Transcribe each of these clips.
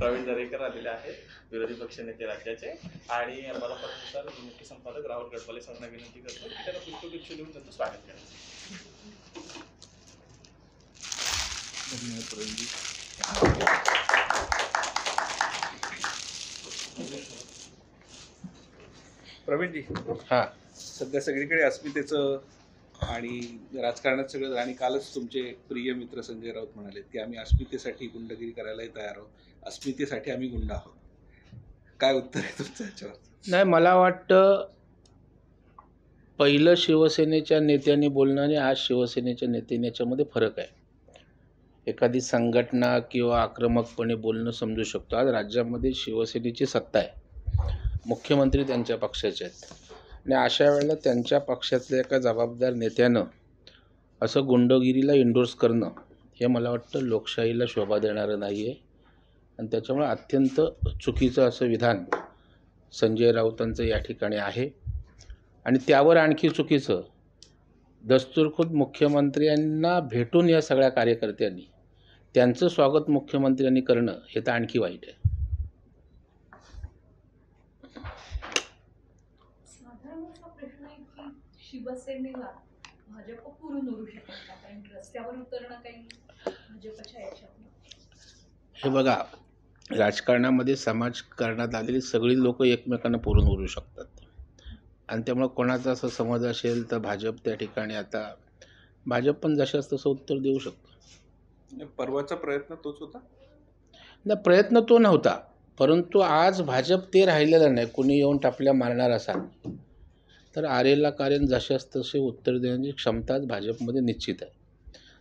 प्रवीण दरेकर आलेले आहेत, विरोधी पक्षनेते राज्याचे. आणि परंपरेनुसार मुख्य संपादक राहुल गडपले सरांना विनंती करतो की त्यांना पुष्पगुच्छ लिहून त्यांचं स्वागत करायचं. प्रवीणजी, हां, सध्या सगळीकडे अस्मितेचं आणि राजकारणात सगळं, आणि कालच तुमचे प्रिय मित्र संजय राऊत म्हणाले की आम्ही अस्मितेसाठी गुंडगिरी करायलाही तयार आहोत, अस्मितेसाठी आम्ही गुंड आहोत. काय उत्तर आहे तुमचं याच्यावर? नाही, मला वाटतं पहिलं शिवसेनेच्या नेत्यांनी बोलणं आणि आज शिवसेनेच्या नेत्यांनी याच्यामध्ये फरक आहे. एखादी संघटना किंवा आक्रमकपणे बोलणं समजू शकतो. आज राज्यामध्ये शिवसेनेची सत्ता आहे, मुख्यमंत्री त्यांच्या पक्षाचे आहेत, आणि अशा वेळेला त्यांच्या पक्षातल्या एका जबाबदार नेत्यानं असं गुंडगिरीला इंडोर्स करणं हे मला वाटतं लोकशाहीला शोभा देणारं नाही आहे. आणि त्याच्यामुळे अत्यंत चुकीचं असं विधान संजय राऊतांचं या ठिकाणी आहे. आणि त्यावर आणखी चुकीचं, दस्तूरखुद मुख्यमंत्र्यांना भेटून या सगळ्या कार्यकर्त्यांनी त्यांचं स्वागत मुख्यमंत्र्यांनी करणं हे तर आणखी वाईट आहे. साधारण प्रश्न आहे की शिवसेनेला भाजप पुरून उरू शकत का? कारण रस्त्यावर उतरणं काही भाजपच्या याच्यात. हे बघा, राजकारणामध्ये समाजकारणात आलेली सगळी लोक एकमेकांना पुरून उरू शकतात. आणि त्यामुळे कोणाचा असं समज असेल तर भाजप त्या ठिकाणी, आता भाजप पण जशाच तसं उत्तर देऊ शकतो. परवाचा प्रयत्न तोच होता? नाही, प्रयत्न तो नव्हता, परंतु आज भाजप ते राहिलेलं नाही. कुणी येऊन टापल्या मारणार असाल तर आरेला कारण जशाच तसे उत्तर देण्याची क्षमता आज भाजपमध्ये निश्चित आहे.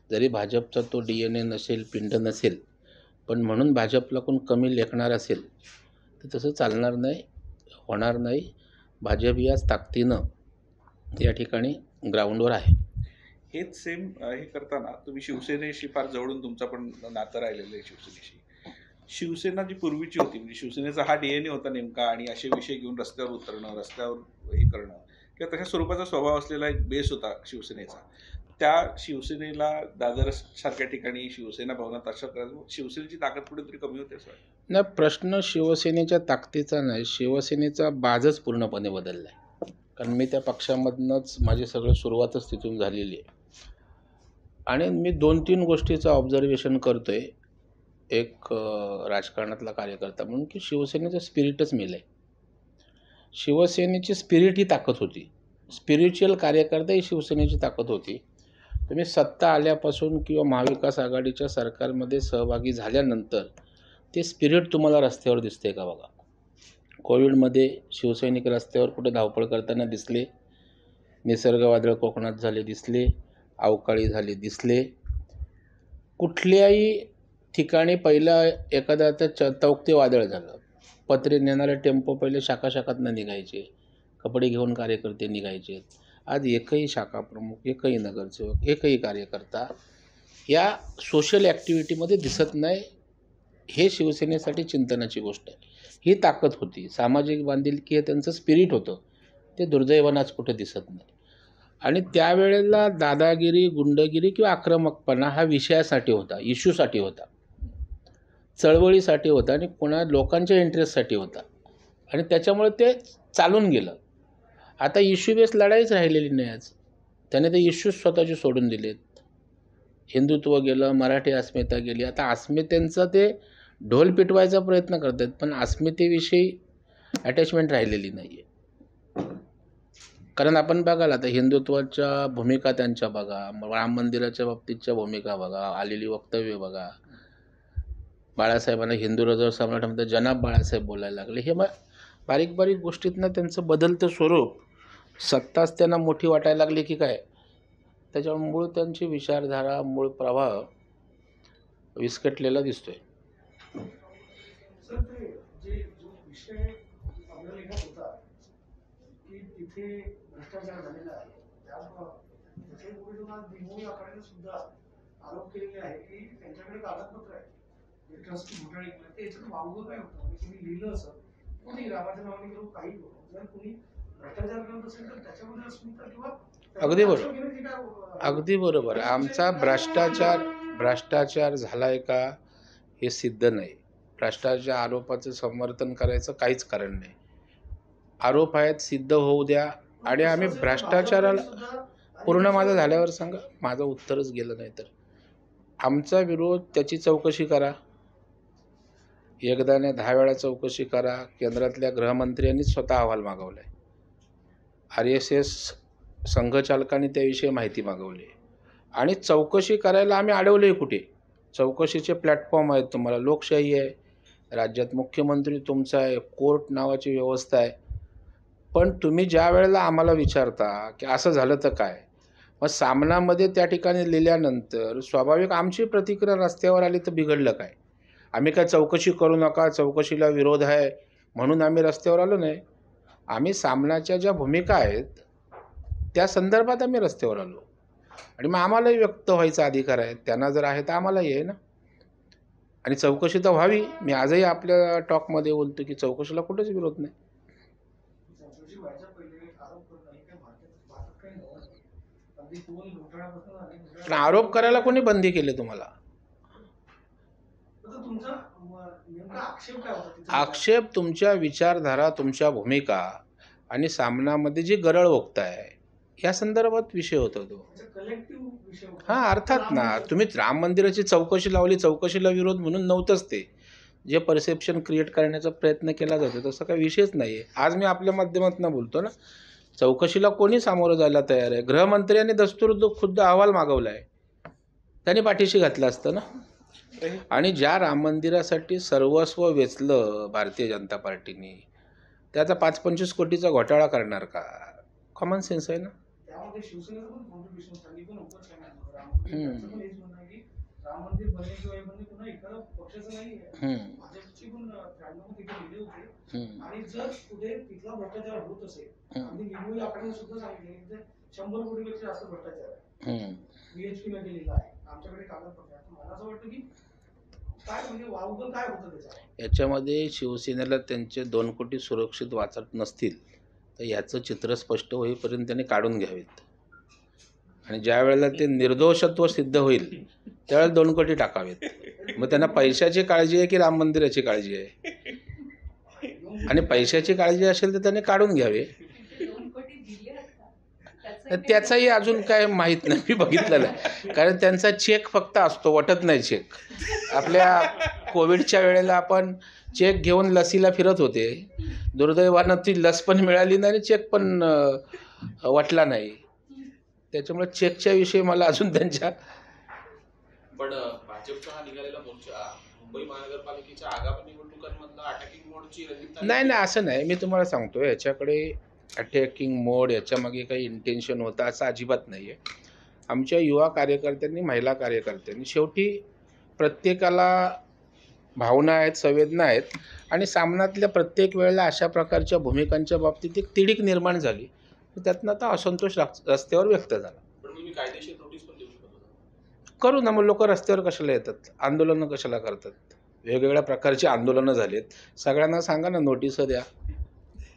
जरी भाजपचा तो DNA नसेल, पिंड नसेल, पण म्हणून भाजपला कोण कमी लेखणार असेल तर तसं चालणार नाही, होणार नाही. भाजप याच ताकदीनं या ठिकाणी ग्राउंडवर आहे. हेच सेम हे करताना तुम्ही शिवसेनेशी फार जवळून तुमचा पण नातं राहिलेलं आहे. शिवसेनेशी शिवसेना जी पूर्वीची होती, म्हणजे शिवसेनेचा हा DNA होता नेमका, आणि असे विषय घेऊन रस्त्यावर उतरणं, रस्त्यावर हे करणं किंवा तशा स्वरूपाचा स्वभाव असलेला एक बेस होता शिवसेनेचा. त्या शिवसेनेला दादर सारख्या ठिकाणी शिवसेना भवनात अशा शिवसेनेची ताकद कुठेतरी कमी होते असं वाटतं? नाही, प्रश्न शिवसेनेच्या ताकदीचा नाही, शिवसेनेचा बाजच पूर्णपणे बदलला आहे. कारण मी त्या पक्षामधनंच माझी सगळं सुरुवातच तिथून झालेली आहे. आणि मी 2-3 गोष्टीचं ऑब्झर्वेशन करतो आहे एक राजकारणातला कार्यकर्ता म्हणून, की शिवसेनेचं स्पिरिटच मेलं आहे. शिवसेनेची स्पिरिट ही ताकद होती, स्पिरिच्युअल कार्यकर्ता ही शिवसेनेची ताकद होती. तुम्ही सत्ता आल्यापासून किंवा महाविकास आघाडीच्या सरकारमध्ये सहभागी झाल्यानंतर ते स्पिरिट तुम्हाला रस्त्यावर दिसते का? बघा, कोविडमध्ये शिवसैनिक रस्त्यावर कुठे धावपळ करताना दिसले, निसर्ग वादळ कोकणात झाले दिसले, अवकाळी झाले दिसले. कुठल्याही ठिकाणी पहिला एखादा तौक्ते वादळ झालं, पत्रे नेणारे टेम्पो पहिले शाखाशाखातनं निघायचे, कपडे घेऊन कार्यकर्ते निघायचे. आज एकही शाखा प्रमुख, एकही नगरसेवक, एकही कार्यकर्ता या सोशल ॲक्टिव्हिटीमध्ये दिसत नाही. हे शिवसेनेसाठी चिंतनाची गोष्ट आहे. ही ताकद होती, सामाजिक बांधिलकी हे त्यांचं स्पिरिट होतं, ते दुर्दैवानं आज कुठं दिसत नाही. आणि त्यावेळेला दादागिरी, गुंडगिरी किंवा आक्रमकपणा हा विषयासाठी होता, इश्यूसाठी होता, चळवळीसाठी होता, आणि कोणा लोकांच्या इंटरेस्टसाठी होता, आणि त्याच्यामुळे ते चालून गेलं. आता इश्यू बेस लढाईच राहिलेली नाही आज. त्याने ते इश्यूज स्वतःचे सोडून दिलेत. हिंदुत्व गेलं, मराठी अस्मिता गेली. आता अस्मितेंचा ते ढोल पिटवायचा प्रयत्न करतात, पण अस्मितेविषयी अटॅचमेंट राहिलेली नाही आहे. कारण आपण बघाल आता हिंदुत्वाच्या भूमिका त्यांच्या बघा, राम मंदिराच्या बाबतीतच्या भूमिका बघा, आलेली वक्तव्य बघा. बाळासाहेबांना हिंदू हृदय सम्राट म्हणतात, जनाब बाळासाहेब बोलायला लागले. हे मग बारीक बारीक गोष्टीतनं त्यांचं बदलतं स्वरूप, सत्ताच त्यांना मोठी वाटायला लागली की काय, त्याच्यामुळे मूळ त्यांची विचारधारा, मूळ प्रवाह विस्कटलेला दिसतोय. आरोप केलेले आहे की त्यांच्याकडे कागदपत्र आहे, ट्रस्ट घोटाळे केले, ते याच्यात वावगं काय होतं, म्हणजे तुम्ही लिहिलं असं कुणी रामाच्या नावाने करून काही जर कुणी भ्रष्टाचार करत असेल तर त्याच्याबद्दल अस्मिता किंवा अगदी बरोबर, अगदी बरोबर. आमचा भ्रष्टाचार झालाय का हे सिद्ध नाही. भ्रष्टाचाराच्या आरोपाचं समर्थन करायचं काहीच कारण नाही. आरोप आहेत, सिद्ध होऊ द्या. आणि आम्ही भ्रष्टाचाराला पूर्ण माझं झाल्यावर सांगा, माझं उत्तरच गेलं नाही तर. आमचा विरोध, त्याची चौकशी करा. एकदा नाही 10 वेळा चौकशी करा. केंद्रातल्या गृहमंत्र्यांनीच स्वतः अहवाल मागवला आहे. RSS संघचालकांनी त्याविषयी माहिती मागवली आणि चौकशी करायला आम्ही अडवले कुठे? चौकशीचे प्लॅटफॉर्म आहेत तुम्हाला. लोकशाही आहे, राज्यात मुख्यमंत्री तुमचा आहे, कोर्ट नावाची व्यवस्था आहे. पण तुम्ही ज्या वेळेला आम्हाला विचारता की असं झालं तर काय, मग सामनामध्ये त्या ठिकाणी लिहिल्यानंतर स्वाभाविक आमची प्रतिक्रिया रस्त्यावर आली तर बिघडलं काय? आम्ही काय चौकशी करू नका, चौकशीला विरोध आहे म्हणून आम्ही रस्त्यावर आलो नाही. आम्ही सामनाच्या ज्या भूमिका आहेत त्या संदर्भात आम्ही रस्त्यावर आलो. आणि मग आम्हालाही व्यक्त व्हायचा अधिकार आहे, त्यांना जर आहे तर आम्हालाही आहे ना. आणि चौकशी तर व्हावी. मी आजही आपल्या टॉकमध्ये बोलतो की चौकशीला कुठेच विरोध नाही. चौकशी व्हायच्या पहिले आरोप करणं हे काही भारतात काही नवं नाही. अगदी दोन घोटाळ्यापासून अनेक पण आरोप करायला कोणी बंदी केली तुम्हाला? तर तुमचा नेमका आक्षेप काय होता तिथे? आक्षेप तुमच्या विचारधारा, तुमच्या भूमिका आणि सामनामध्ये जी गरळ ओकताय या संदर्भात विषय होता तो. कलेक्टिव्ह विषय होता. हां, अर्थात ना. तुम्ही राम मंदिराची चौकशी लावली, चौकशीला विरोध म्हणून नव्हतंच ते. जे परसेप्शन क्रिएट करण्याचा प्रयत्न केला जातो तसा काही विषयच नाही आहे. आज मी आपल्या माध्यमातून बोलतो ना, चौकशीला कोणी सामोरं जायला तयार आहे? गृहमंत्र्यांनी दस्तूर खुद्द अहवाल मागवला आहे, त्यांनी पाठीशी घातलं असतं ना. आणि ज्या राम मंदिरासाठी सर्वस्व वेचलं भारतीय जनता पार्टीने, त्याचा 5-25 कोटीचा घोटाळा करणार का? कॉमन सेन्स आहे ना. त्यामध्ये शिवसेनेचं पण कॉन्ट्रीब्युशन त्यांनी पण उपचार केला. त्यांचं पण हेच म्हणणं आहे की राम मंदिर बने किंवा हे बने पुन्हा एखादा पक्षाचं नाही आहे. भाजपची पण 93 तिथे गेले होते. आणि जर कुठे तिथला भ्रष्टाचार होत असेल, आम्ही निवडून आकडे सुद्धा सांगितले की 100 कोटीपेक्षा जास्त भ्रष्टाचार आहे. BHP ने केलेला आहे. आमच्याकडे कागदपत्र आहे. मला असं वाटतं की काय म्हणजे वावगं काय होतं त्याच्यात? याच्यामध्ये शिवसेनेला त्यांचे 2 कोटी सुरक्षित वाचत नसतील तर याचं चित्र स्पष्ट होईपर्यंत त्यांनी काढून घ्यावेत. आणि ज्या वेळेला ते निर्दोषत्व सिद्ध होईल त्यावेळेला 2 कोटी टाकावेत. मग त्यांना पैशाची काळजी आहे की राम मंदिराची काळजी आहे? आणि पैशाची काळजी असेल तर त्यांनी काढून घ्यावे. 2 कोटी दिले असतात त्याचाही अजून काय माहीत नाही, मी बघितलेलं आहे. कारण त्यांचा चेक फक्त असतो, वटत नाही चेक. आपल्या कोविडच्या वेळेला आपण चेक घेऊन लसीला फिरत होते. दुर्दैवानं ती लस पण मिळाली नाही आणि चेक पण वटला नाही. त्याच्यामुळे चेकच्या विषयी मला अजून त्यांच्या. पण भाजपचा हा निघालेला मोर्चा मुंबई महानगरपालिकेच्या आगामी निवडणुकांमधला अटॅकिंग मोडची रणनीती नाही, असं नाही. मी तुम्हाला सांगतो, याच्याकडे अटॅकिंग मोड याच्यामागे काही इंटेन्शन होतं असं अजिबात नाही आहे. आमच्या युवा कार्यकर्त्यांनी, महिला कार्यकर्त्यांनी, शेवटी प्रत्येकाला भावना आहेत, संवेदना आहेत. आणि सामन्यातल्या प्रत्येक वेळेला अशा प्रकारच्या भूमिकांच्या बाबतीत एक तिडीक निर्माण झाली. त्यातनं आता असंतोष रस्त्यावर व्यक्त झाला. पण मी कायदेशीर नोटीस पण देऊ शकत होतो. करू ना, मग लोक रस्त्यावर कशाला येतात, आंदोलनं कशाला करतात? वेगवेगळ्या प्रकारची आंदोलनं झालीत. सगळ्यांना सांगा ना, नोटीस द्या.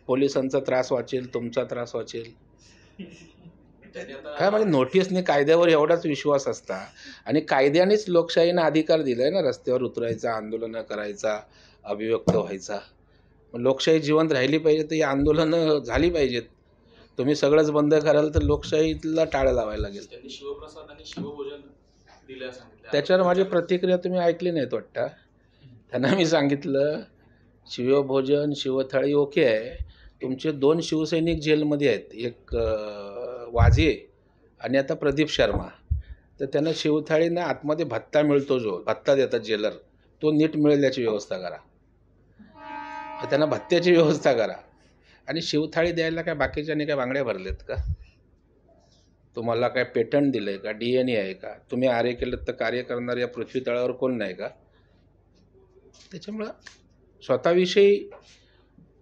पोलिसांचा त्रास वाचेल, तुमचा त्रास वाचेल. काय म्हणजे नोटीसने कायद्यावर एवढाच विश्वास असता आणि कायद्यानेच लोकशाहीनं अधिकार दिलाय ना रस्त्यावर उतरायचा, आंदोलनं करायचा, अभिव्यक्त व्हायचा. मग लोकशाही जिवंत राहिली पाहिजे तर ही आंदोलनं झाली पाहिजेत. तुम्ही सगळंच बंद कराल तर लोकशाहीला टाळं लावायला लागेल. त्यांनी शिवप्रसाद आणि शिवभोजन दिलं सांगितलं. त्याच्यावर माझी प्रतिक्रिया तुम्ही ऐकली नाहीत वाटतं. त्यांना मी सांगितलं शिवभोजन, शिवथाळी ओके आहे. तुमचे 2 शिवसैनिक जेलमध्ये आहेत, एक वाझे आणि आता प्रदीप शर्मा. तर त्यांना शिवथाळीनं आतमध्ये भत्ता मिळतो, जो भत्ता देतात जेलर, तो नीट मिळेल याची व्यवस्था करा. त्यांना भत्त्याची व्यवस्था करा. आणि शिवथाळी द्यायला काय बाकीच्यांनी काय बांगड्या भरलेत का? तुम्हाला काय पेटंट दिलं आहे का? DNA आहे का? तुम्ही आरे केलं तर कार्य करणारे या पृथ्वी तळावर कोण नाही का? त्याच्यामुळं स्वतःविषयी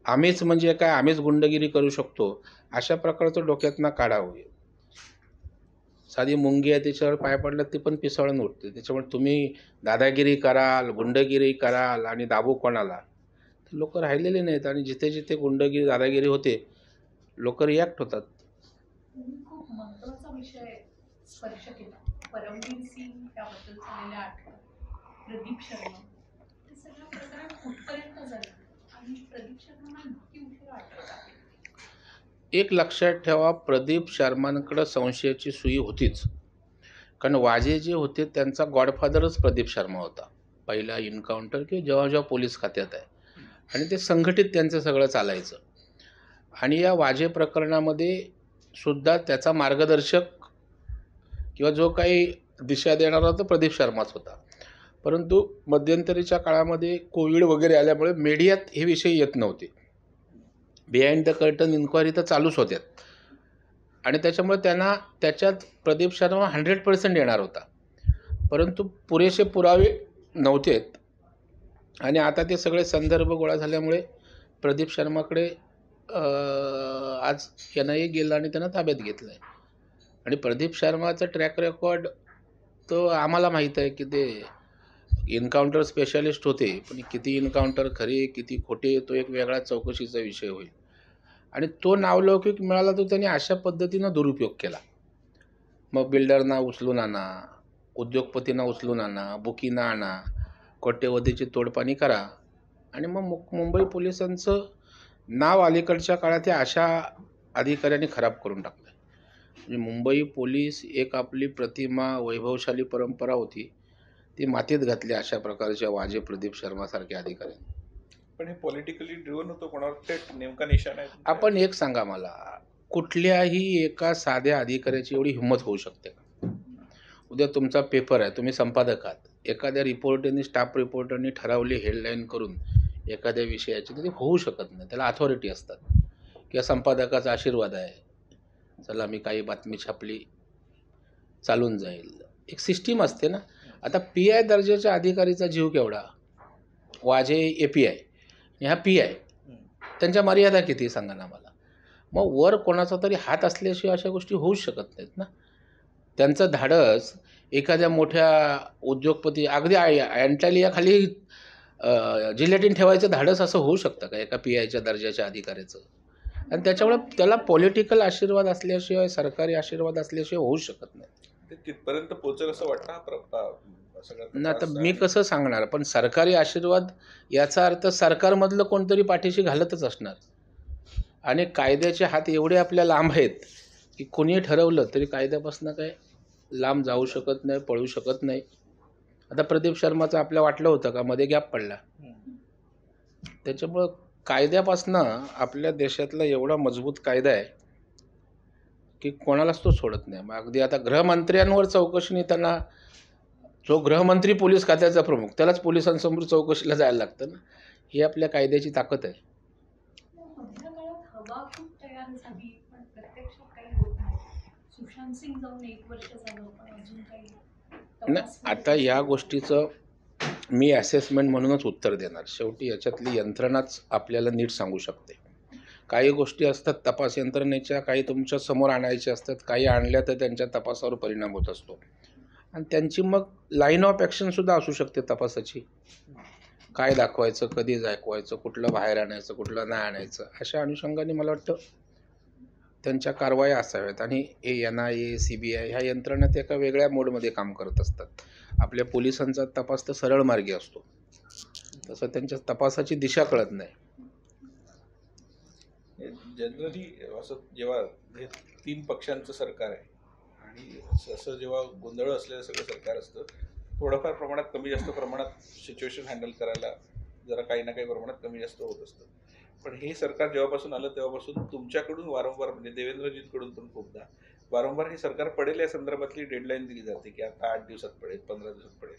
आम्हीच म्हणजे काय, आम्हीच गुंडगिरी करू शकतो अशा प्रकारचं डोक्यातनं काढावं. साधी मुंगी आहे त्याच्यावर पाय पडलं ती पण पिसळून उठते. त्याच्यामुळे तुम्ही दादागिरी कराल, गुंडगिरी कराल आणि दाबू कोणाला, तर लोक राहिलेले नाहीत. आणि जिथे जिथे गुंडगिरी, दादागिरी होते लोक रिॲक्ट होतात. तुम्ही खूप महत्त्वाचा विषय स्पर्श केला. परमवीर सिंग, त्याबद्दल झालेल्या आठवण, प्रदीप शर्मा, हे सगळं प्रकरण कुठपर्यंत झालं आणि प्रदीप शर्मांना नक्की उशिरा अटक आहे? एक लक्षात ठेवा, प्रदीप शर्मांकडं संशयाची सुई होतीच. कारण वाजे जे होते त्यांचा गॉडफादरच प्रदीप शर्मा होता. पहिला एन्काउंटर किंवा जेव्हा जेव्हा पोलीस खात्यात आहे, आणि ते संघटित त्यांचं सगळं चालायचं. आणि या वाजे प्रकरणामध्ये सुद्धा त्याचा मार्गदर्शक किंवा जो काही दिशा देणारा तो प्रदीप शर्माच होता. परंतु मध्यंतरीच्या काळामध्ये कोविड वगैरे आल्यामुळे मीडियात हे विषय येत नव्हते. बिहाइंड द कर्टन इन्क्वायरी तर चालूच होत्यात, आणि त्याच्यामुळे त्यांना त्याच्यात प्रदीप शर्मा 100% येणार होता. परंतु पुरेसे पुरावे नव्हतेत, आणि आता ते सगळे संदर्भ गोळा झाल्यामुळे प्रदीप शर्माकडे आज NIA गेला आणि त्यांना ताब्यात घेतलं आहे. आणि प्रदीप शर्माचं ट्रॅक रेकॉर्ड तो आम्हाला माहीत आहे की ते एन्काउंटर स्पेशालिस्ट होते, पण किती एन्काउंटर खरे किती खोटे तो एक वेगळा चौकशीचा विषय होईल. आणि तो नावलौकिक मिळाला तो त्यांनी अशा पद्धतीनं दुरुपयोग केला. मग बिल्डरना उचलून आणा, उद्योगपतींना उचलून आणा, बुकींना आणा, कोट्यवधीची तोडपाणी करा, आणि मग मुंबई पोलिसांचं नाव अलीकडच्या काळात या अशा अधिकाऱ्यांनी खराब करून टाकलं. म्हणजे मुंबई पोलीस एक आपली प्रतिमा वैभवशाली परंपरा होती, ती मातीत घातली अशा प्रकारच्या वाजे प्रदीप शर्मासारख्या अधिकाऱ्यांनी. पण हे पॉलिटिकली ड्रिव्हन होतं, कोणावर थेट नेमका निशाणा आहे तुमचा? आपण एक सांगा मला, कुठल्याही एका साध्या अधिकाऱ्याची एवढी हिंमत होऊ शकते का? उद्या तुमचा पेपर आहे, तुम्ही संपादक आहात, एखाद्या रिपोर्टरनी स्टाफ रिपोर्टरनी ठरवली हेडलाईन करून एखाद्या विषयाची, तर ते होऊ शकत नाही. त्याला अथॉरिटी असतात, किंवा संपादकाचा आशीर्वाद आहे, चला मी काही बातमी छापली चालून जाईल, एक सिस्टीम असते ना. आता PI दर्जाच्या अधिकारीचा जीव केवढा, वाजे API, ह्या PI, त्यांच्या मर्यादा किती सांगा ना मला. मग वर कोणाचा तरी हात असल्याशिवाय अशा गोष्टी होऊच शकत नाहीत ना. त्यांचं धाडस एखाद्या मोठ्या उद्योगपती, अगदी अँटालियाखाली जिलेटिन ठेवायचं धाडस असं होऊ शकतं का एका PIच्या दर्जाच्या अधिकाऱ्याचं? आणि त्याच्यामुळे त्याला पॉलिटिकल आशीर्वाद असल्याशिवाय, सरकारी आशीर्वाद असल्याशिवाय होऊ शकत नाही. ते तिथपर्यंत पोहोचेल असं वाटतं ना. आता मी कसं सांगणार, पण सरकारी आशीर्वाद याचा अर्थ सरकारमधलं कोणतरी पाठीशी घालतच असणार. आणि कायद्याचे हात एवढे आपल्या लांब आहेत की कोणी ठरवलं तरी कायद्यापासून काय लांब जाऊ शकत नाही, पळू शकत नाही. आता प्रदीप शर्माचं आपल्या वाटलं होतं का मध्ये गॅप पडला. त्याच्यामुळं कायद्यापासनं आपल्या देशातला एवढा मजबूत कायदा आहे की कोणालाच तो सोडत नाही. मग अगदी आता गृहमंत्र्यांवर चौकशीने त्यांना, जो गृहमंत्री पोलीस खात्याचा प्रमुख, त्यालाच पोलिसांसमोर चौकशीला जायला लागतं ना. ही आपल्या कायद्याची ताकद आहे. मधल्या काळात हवा खूप तयार झाली, पण प्रत्यक्षात काही होत नाही. सुशांत सिंग जाऊन 1 वर्ष झालं, पण अजून काही नाही, तपास आता या गोष्टीचं मी असेसमेंट म्हणूनच उत्तर देणार. शेवटी याच्यातली यंत्रणाच आपल्याला नीट सांगू शकते. काही गोष्टी असतात तपास यंत्रणेच्या, काही तुमच्या समोर आणायच्या असतात, काही आणल्या तर त्यांच्या तपासावर परिणाम होत असतो, आणि त्यांची मग लाईन ऑफ ॲक्शनसुद्धा असू शकते तपासाची. काय दाखवायचं, कधी दाखवायचं, कुठलं बाहेर आणायचं, कुठलं नाही आणायचं, अशा अनुषंगाने मला वाटतं त्यांच्या कारवाया असाव्यात. आणि NIA, CBI ह्या यंत्रणा त्या एका वेगळ्या मोडमध्ये काम करत असतात. आपल्या पोलिसांचा तपास तर सरळ मार्गी असतो, तसं त्यांच्या तपासाची दिशा कळत नाही. जनरली असं जेव्हा हे 3 पक्षांचं सरकार आहे आणि असं जेव्हा गोंधळ असलेलं सगळं सरकार असतं, थोडंफार प्रमाणात कमी जास्त प्रमाणात सिच्युएशन हँडल करायला जरा काही ना काही प्रमाणात कमी जास्त होत असतं. पण हे सरकार जेव्हापासून आलं तेव्हापासून तुमच्याकडून वारंवार, म्हणजे देवेंद्रजींकडून पण खूपदा वारंवार हे सरकार पडेल या संदर्भातली डेडलाईन दिली जाते की आता 8 दिवसात पडेल, 15 दिवसात पडेल.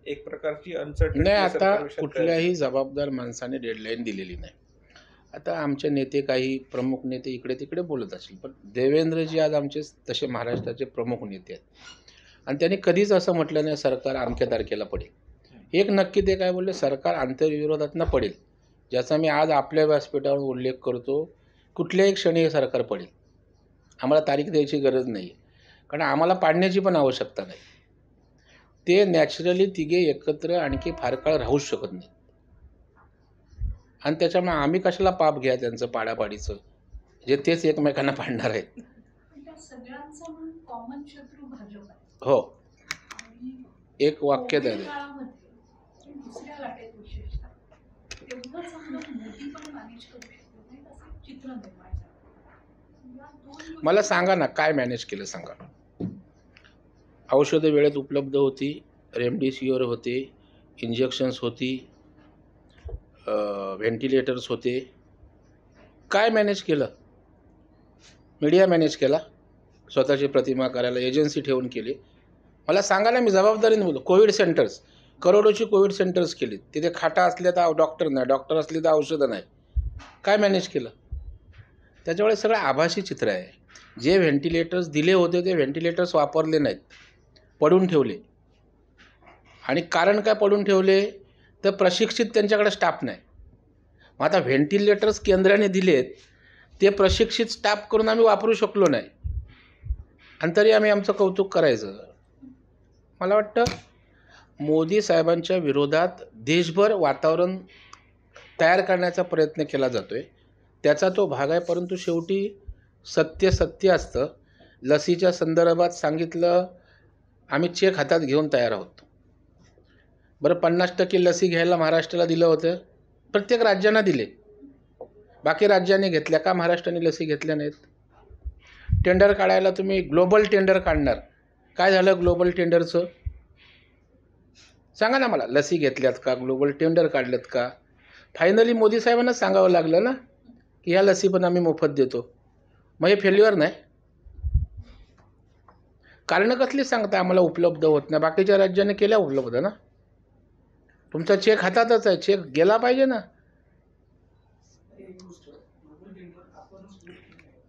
एक प्रकारची अनसर्टनिटी नाही, आता कुठल्याही जबाबदार माणसाने डेडलाईन दिलेली नाही. आता आमचे नेते, काही प्रमुख नेते इकडे तिकडे बोलत असतील, पण देवेंद्रजी आज आमचे तसे महाराष्ट्राचे प्रमुख नेते आहेत, आणि त्यांनी कधीच असं म्हटलं नाही सरकार अमक्या तारखेला पडेल. एक नक्की ते काय बोलले, सरकार आंतरविरोधातनं पडेल, ज्याचा मी आज आपल्या व्यासपीठावर उल्लेख करतो. कुठल्याही क्षणी हे सरकार पडेल, आम्हाला तारीख द्यायची गरज नाही, कारण आम्हाला पाडण्याची पण आवश्यकता नाही. ते नॅचरली तिघे एकत्र आणखी फार काळ राहूच शकत नाही, आणि त्याच्यामुळे आम्ही कशाला पाप घ्या त्यांचं पाडापाडीचं, जे तेच एकमेकांना पाडणार आहेत. पण त्या सगळ्यांचा म्हणून कॉमन शत्रू भाजप आहे. हो, आणि एक वाक्य कोविड द्या. काळामध्ये दुसऱ्या लाटेत विशेषतः तेवढं चांगलं मोदी पण मॅनेज करू शकतो नाही असं चित्र निर्माण झालं. या दोन गोष्टी- मला सांगा ना काय मॅनेज केलं सांगा. औषधं वेळेत उपलब्ध होती, रेमडेसिवीर होते, इंजेक्शन्स होती, व्हेंटिलेटर्स होते. काय मॅनेज केलं? मीडिया मॅनेज केला, स्वतःची प्रतिमा करायला एजन्सी ठेवून केली. मला सांगा ना, मी जबाबदारीने बोलतो. कोविड सेंटर्स, करोडोची कोविड सेंटर्स केली. तिथे खाटा असल्या तर डॉक्टर नाही, डॉक्टर असले तर औषधं नाही. काय मॅनेज केलं? त्याच्यामुळे सगळं आभासी चित्र आहे. जे व्हेंटिलेटर्स दिले होते ते व्हेंटिलेटर्स वापरले नाहीत, पडून ठेवले. आणि कारण काय पडून ठेवले? तर प्रशिक्षित त्यांच्याकडे स्टाफ नाही. मग आता व्हेंटिलेटर्स केंद्राने दिलेत, ते प्रशिक्षित स्टाफ करून आम्ही वापरू शकलो नाही, आणि तरी आम्ही आमचं कौतुक करायचं. मला वाटतं मोदी साहेबांच्या विरोधात देशभर वातावरण तयार करण्याचा प्रयत्न केला जातो आहे. त्याचा तो भाग आहे. परंतु शेवटी सत्य सत्य असतं. लसीच्या संदर्भात सांगितलं, आम्ही चेक हातात घेऊन तयार आहोत. बरं, 50% लसी घ्यायला महाराष्ट्राला दिलं होतं, प्रत्येक राज्यांना दिले. बाकी राज्यांनी घेतल्या का महाराष्ट्राने लसी घेतल्या नाहीत? टेंडर काढायला तुम्ही ग्लोबल टेंडर काढणार, काय झालं ग्लोबल टेंडरचं? सांगा ना मला. लसी घेतल्यात का? ग्लोबल टेंडर काढलेत का? फायनली मोदी साहेबांना सांगावं लागलं ना की ह्या लसी पण आम्ही मोफत देतो. मग हे फेल्युअर नाही? कारणं कसली सांगता? आम्हाला उपलब्ध होत नाही. बाकीच्या राज्यांनी केल्या उपलब्ध ना. तुमचा चेक हातातच आहे, चेक गेला पाहिजे ना. एक गोष्ट, ग्लोबल टेंडर आपणच सुरू केलं आहे.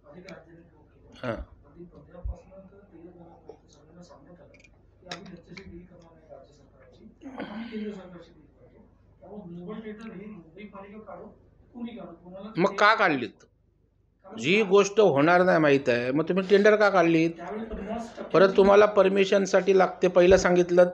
अनेक राज्यांनी सुरू केलं. हां, आधी पंजाबपासून तर तेलंगणापर्यंत सगळ्यांना सांगण्यात आलं की आम्ही त्यांच्याशी डील करणार नाही राज्य सरकारची, आम्ही केंद्र सरकारशी डील करतो. त्यामुळे ग्लोबल टेंडर हे मुंबई पालिका काढो, कुणी काढो, कोणाला मग का काढलीत? जी गोष्ट होणार नाही माहीत आहे, मग तुम्ही टेंडर का काढलीत? त्यावेळी 50% परत तुम्हाला परमिशनसाठी लागते. पहिलं सांगितलं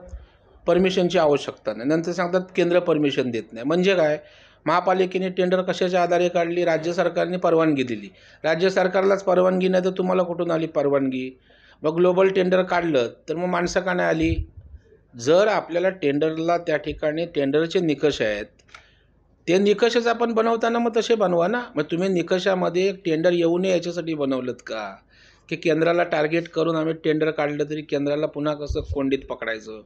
परमिशनची आवश्यकता नाही, नंतर सांगतात केंद्र परमिशन देत नाही. म्हणजे काय? महापालिकेने टेंडर कशाच्या आधारे काढली? राज्य सरकारने परवानगी दिली. राज्य सरकारलाच परवानगी नाही तर तुम्हाला कुठून आली परवानगी? मग ग्लोबल टेंडर काढलं तर मग माणसं का नाही आली? जर आपल्याला टेंडरला त्या ठिकाणी टेंडरचे निकष आहेत, ते निकषच आपण बनवताना मग तसे बनवा ना. मग तुम्ही निकषामध्ये टेंडर येऊ नये याच्यासाठी बनवलं का? की केंद्राला टार्गेट करून आम्ही टेंडर काढलं तरी केंद्राला पुन्हा कसं कोंडीत पकडायचं?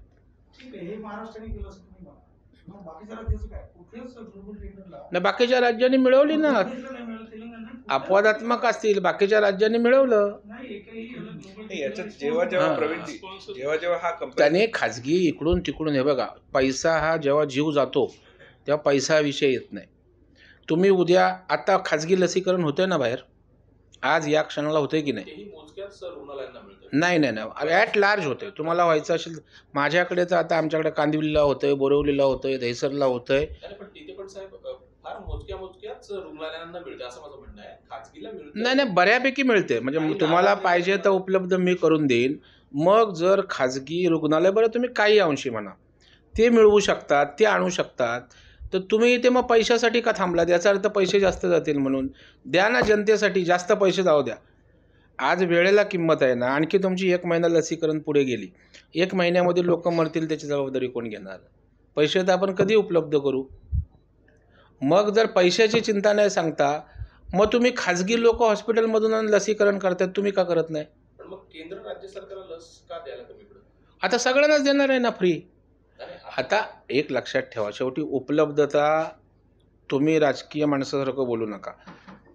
ठीक आहे, हे महाराष्ट्राने केलं असं तुम्ही म्हणा. मग बाकीच्या राज्याचं काय? कुठल्याच ग्लोबल टेंडरला नाही, बाकीच्या राज्यांनी मिळवली ना. तेलंगणाला अपवादात्मक असतील, बाकीच्या राज्यांनी मिळवलं. नाही, एकही ग्लोबल नाही, याच्यात जेव्हा हां. प्रवीणजी, जेव्हा हा कंपनी त्याने खाजगी इकडून तिकडून, हे बघा, पैसा हा जेव्हा जीव जातो तेव्हा पैसा विषय येत नाही. तुम्ही उद्या, आता खाजगी लसीकरण होतंय ना बाहेर, आज या क्षणाला होतंय की नाही? तेही मोजक्याच रुग्णालयांना मिळतं. नाही नाही नाही, ॲट लार्ज होतंय. तुम्हाला व्हायचं असेल, माझ्याकडे तर आता आमच्याकडे कांदिवलीला होतंय, बोरिवलीला होतंय, दहिसरला होतंय. आणि पण तिथे पण साहेब फार मोजक्याच रुग्णालयांना मिळतं असं माझं म्हणणं आहे. खाजगीला मिळतं. नाही नाही, बऱ्यापैकी मिळते. म्हणजे तुम्हाला पाहिजे तर उपलब्ध मी करून देईन. मग जर खाजगी रुग्णालय, बरं तुम्ही काही अंशी म्हणा, ते मिळवू शकतात, ते आणू शकतात, तर तुम्ही ते मग पैशासाठी का थांबलात? याचा अर्थ पैसे जास्त जातील म्हणून. द्या ना जनतेसाठी, जास्त पैसे जाऊ द्या. आज वेळेला किंमत आहे ना. आणखी तुमची 1 महिना लसीकरण पुढे गेली, 1 महिन्यामध्ये लोक मरतील, त्याची जबाबदारी कोण घेणार? पैसे तर आपण कधी उपलब्ध करू. मग जर पैशाची चिंता नाही सांगता, मग तुम्ही खाजगी लोक हॉस्पिटलमधून लसीकरण करतात, तुम्ही का करत नाही? पण मग केंद्र राज्य सरकारला लस का द्यायला कमी पडतं? आता सगळ्यांनाच देणार आहे ना फ्री. आता एक लक्षात ठेवा, शेवटी उपलब्धता, तुम्ही राजकीय माणसासारखं बोलू नका.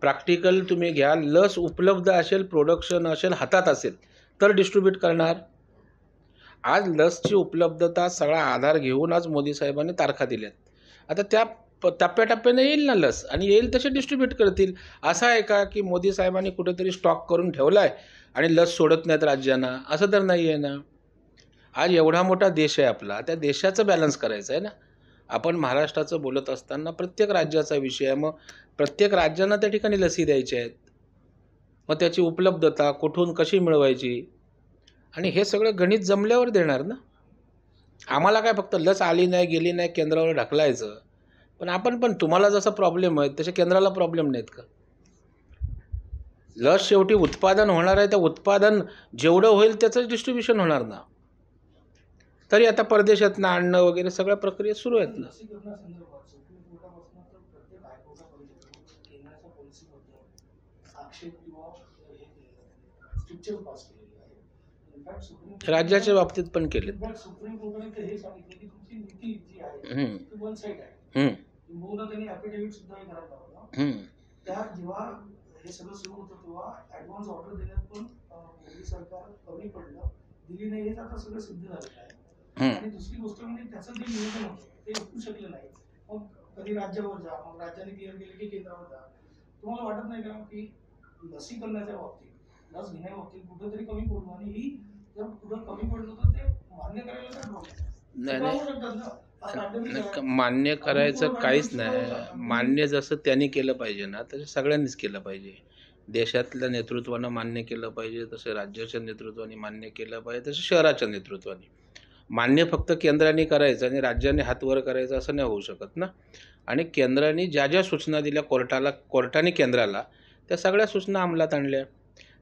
प्रॅक्टिकल तुम्ही घ्या. लस उपलब्ध असेल, प्रोडक्शन असेल, हातात असेल तर डिस्ट्रीब्यूट करणार. आज लसची उपलब्धता सगळा आधार घेऊन आज मोदी साहेबांनी तारखा दिल्यात. आता त्या टप्प्याटप्प्याने येईल ना लस, आणि येईल तसे डिस्ट्रीब्यूट करतील. असं आहे का की मोदी साहेबांनी कुठेतरी स्टॉक करून ठेवला आहे आणि लस सोडत नाहीत राज्यांना? असं तर नाही आहे ना. आज एवढा मोठा देश आहे आपला, त्या देशाचं बॅलन्स करायचं आहे ना. आपण महाराष्ट्राचं बोलत असताना प्रत्येक राज्याचा विषय आहे. मग प्रत्येक राज्यांना त्या ठिकाणी लसी द्यायच्या आहेत. मग त्याची उपलब्धता कुठून कशी मिळवायची, आणि हे सगळं गणित जमल्यावर देणार ना. आम्हाला काय फक्त लस आली नाही, गेली नाही, केंद्रावर ढकलायचं. पण आपण पण, तुम्हाला जसा प्रॉब्लेम आहे तसे केंद्राला प्रॉब्लेम नाहीत का? लस शेवटी उत्पादन होणार आहे, त्या उत्पादन जेवढं होईल त्याचंच डिस्ट्रीब्युशन होणार ना. तरी आता परदेशातनं आणणं वगैरे सगळ्या प्रक्रिया सुरू आहेत ना. लसीकरणासंदर्भात सुप्रीम कोर्टामध्ये प्रत्येक हायकोर्टात केंद्राच्या पॉलिसीबद्दल आक्षेप किंवा स्ट्रिक्चर पास केलेली आहे. इनफॅक्ट सुप्रीम राज्याच्या बाबतीत पण केलेत. इनफॅक्ट सुप्रीम कोर्टाने तर हे सांगितलं की तुमची नीती जी आहे हम्म, ती वन साईड आहे. हम्म, बहुधा त्यांनी ॲफिडेव्हिट सुद्धा हे करायला लावला. हम्म. त्यात जेव्हा हे सगळं सुरू होतं तेव्हा ऍडव्हान्स ऑर्डर देण्यात पण मोदी सरकार कमी पडलं, दिली नाही. हेच आता सगळं सिद्ध झालेलं आहे. हम्म. आणि दुसरी गोष्ट म्हणजे त्याचं जे नियोजन होतं ते होऊ शकलं नाही. मग कधी राज्यावर जा, मग राज्याने क्लिअर केलं की केंद्रावर जा. तुम्हाला वाटत नाही का की लसीकरणाच्या बाबतीत, लस घेण्या बाबतीत कुठेतरी कमी पडलो, आणि ही जर कुठं कमी पडलं तर ते मान्य करायला काय प्रॉब्लेम? नाही सांगू शकतात ना. हा pandemic नाही, आहे. मान्य करायचं काहीच नाही. मान्य जसं त्यांनी केलं पाहिजे ना तसं सगळ्यांनीच केलं पाहिजे. देशातल्या नेतृत्वानं मान्य केलं पाहिजे, तसं राज्याच्या नेतृत्वाने मान्य केलं पाहिजे, तसं शहराच्या नेतृत्वाने. मान्य फक्त केंद्राने करायचं आणि राज्याने हातवर करायचं असं नाही होऊ शकत ना. आणि केंद्राने ज्या ज्या सूचना दिल्या कोर्टाने केंद्राला, त्या सगळ्या सूचना अंमलात आणल्या.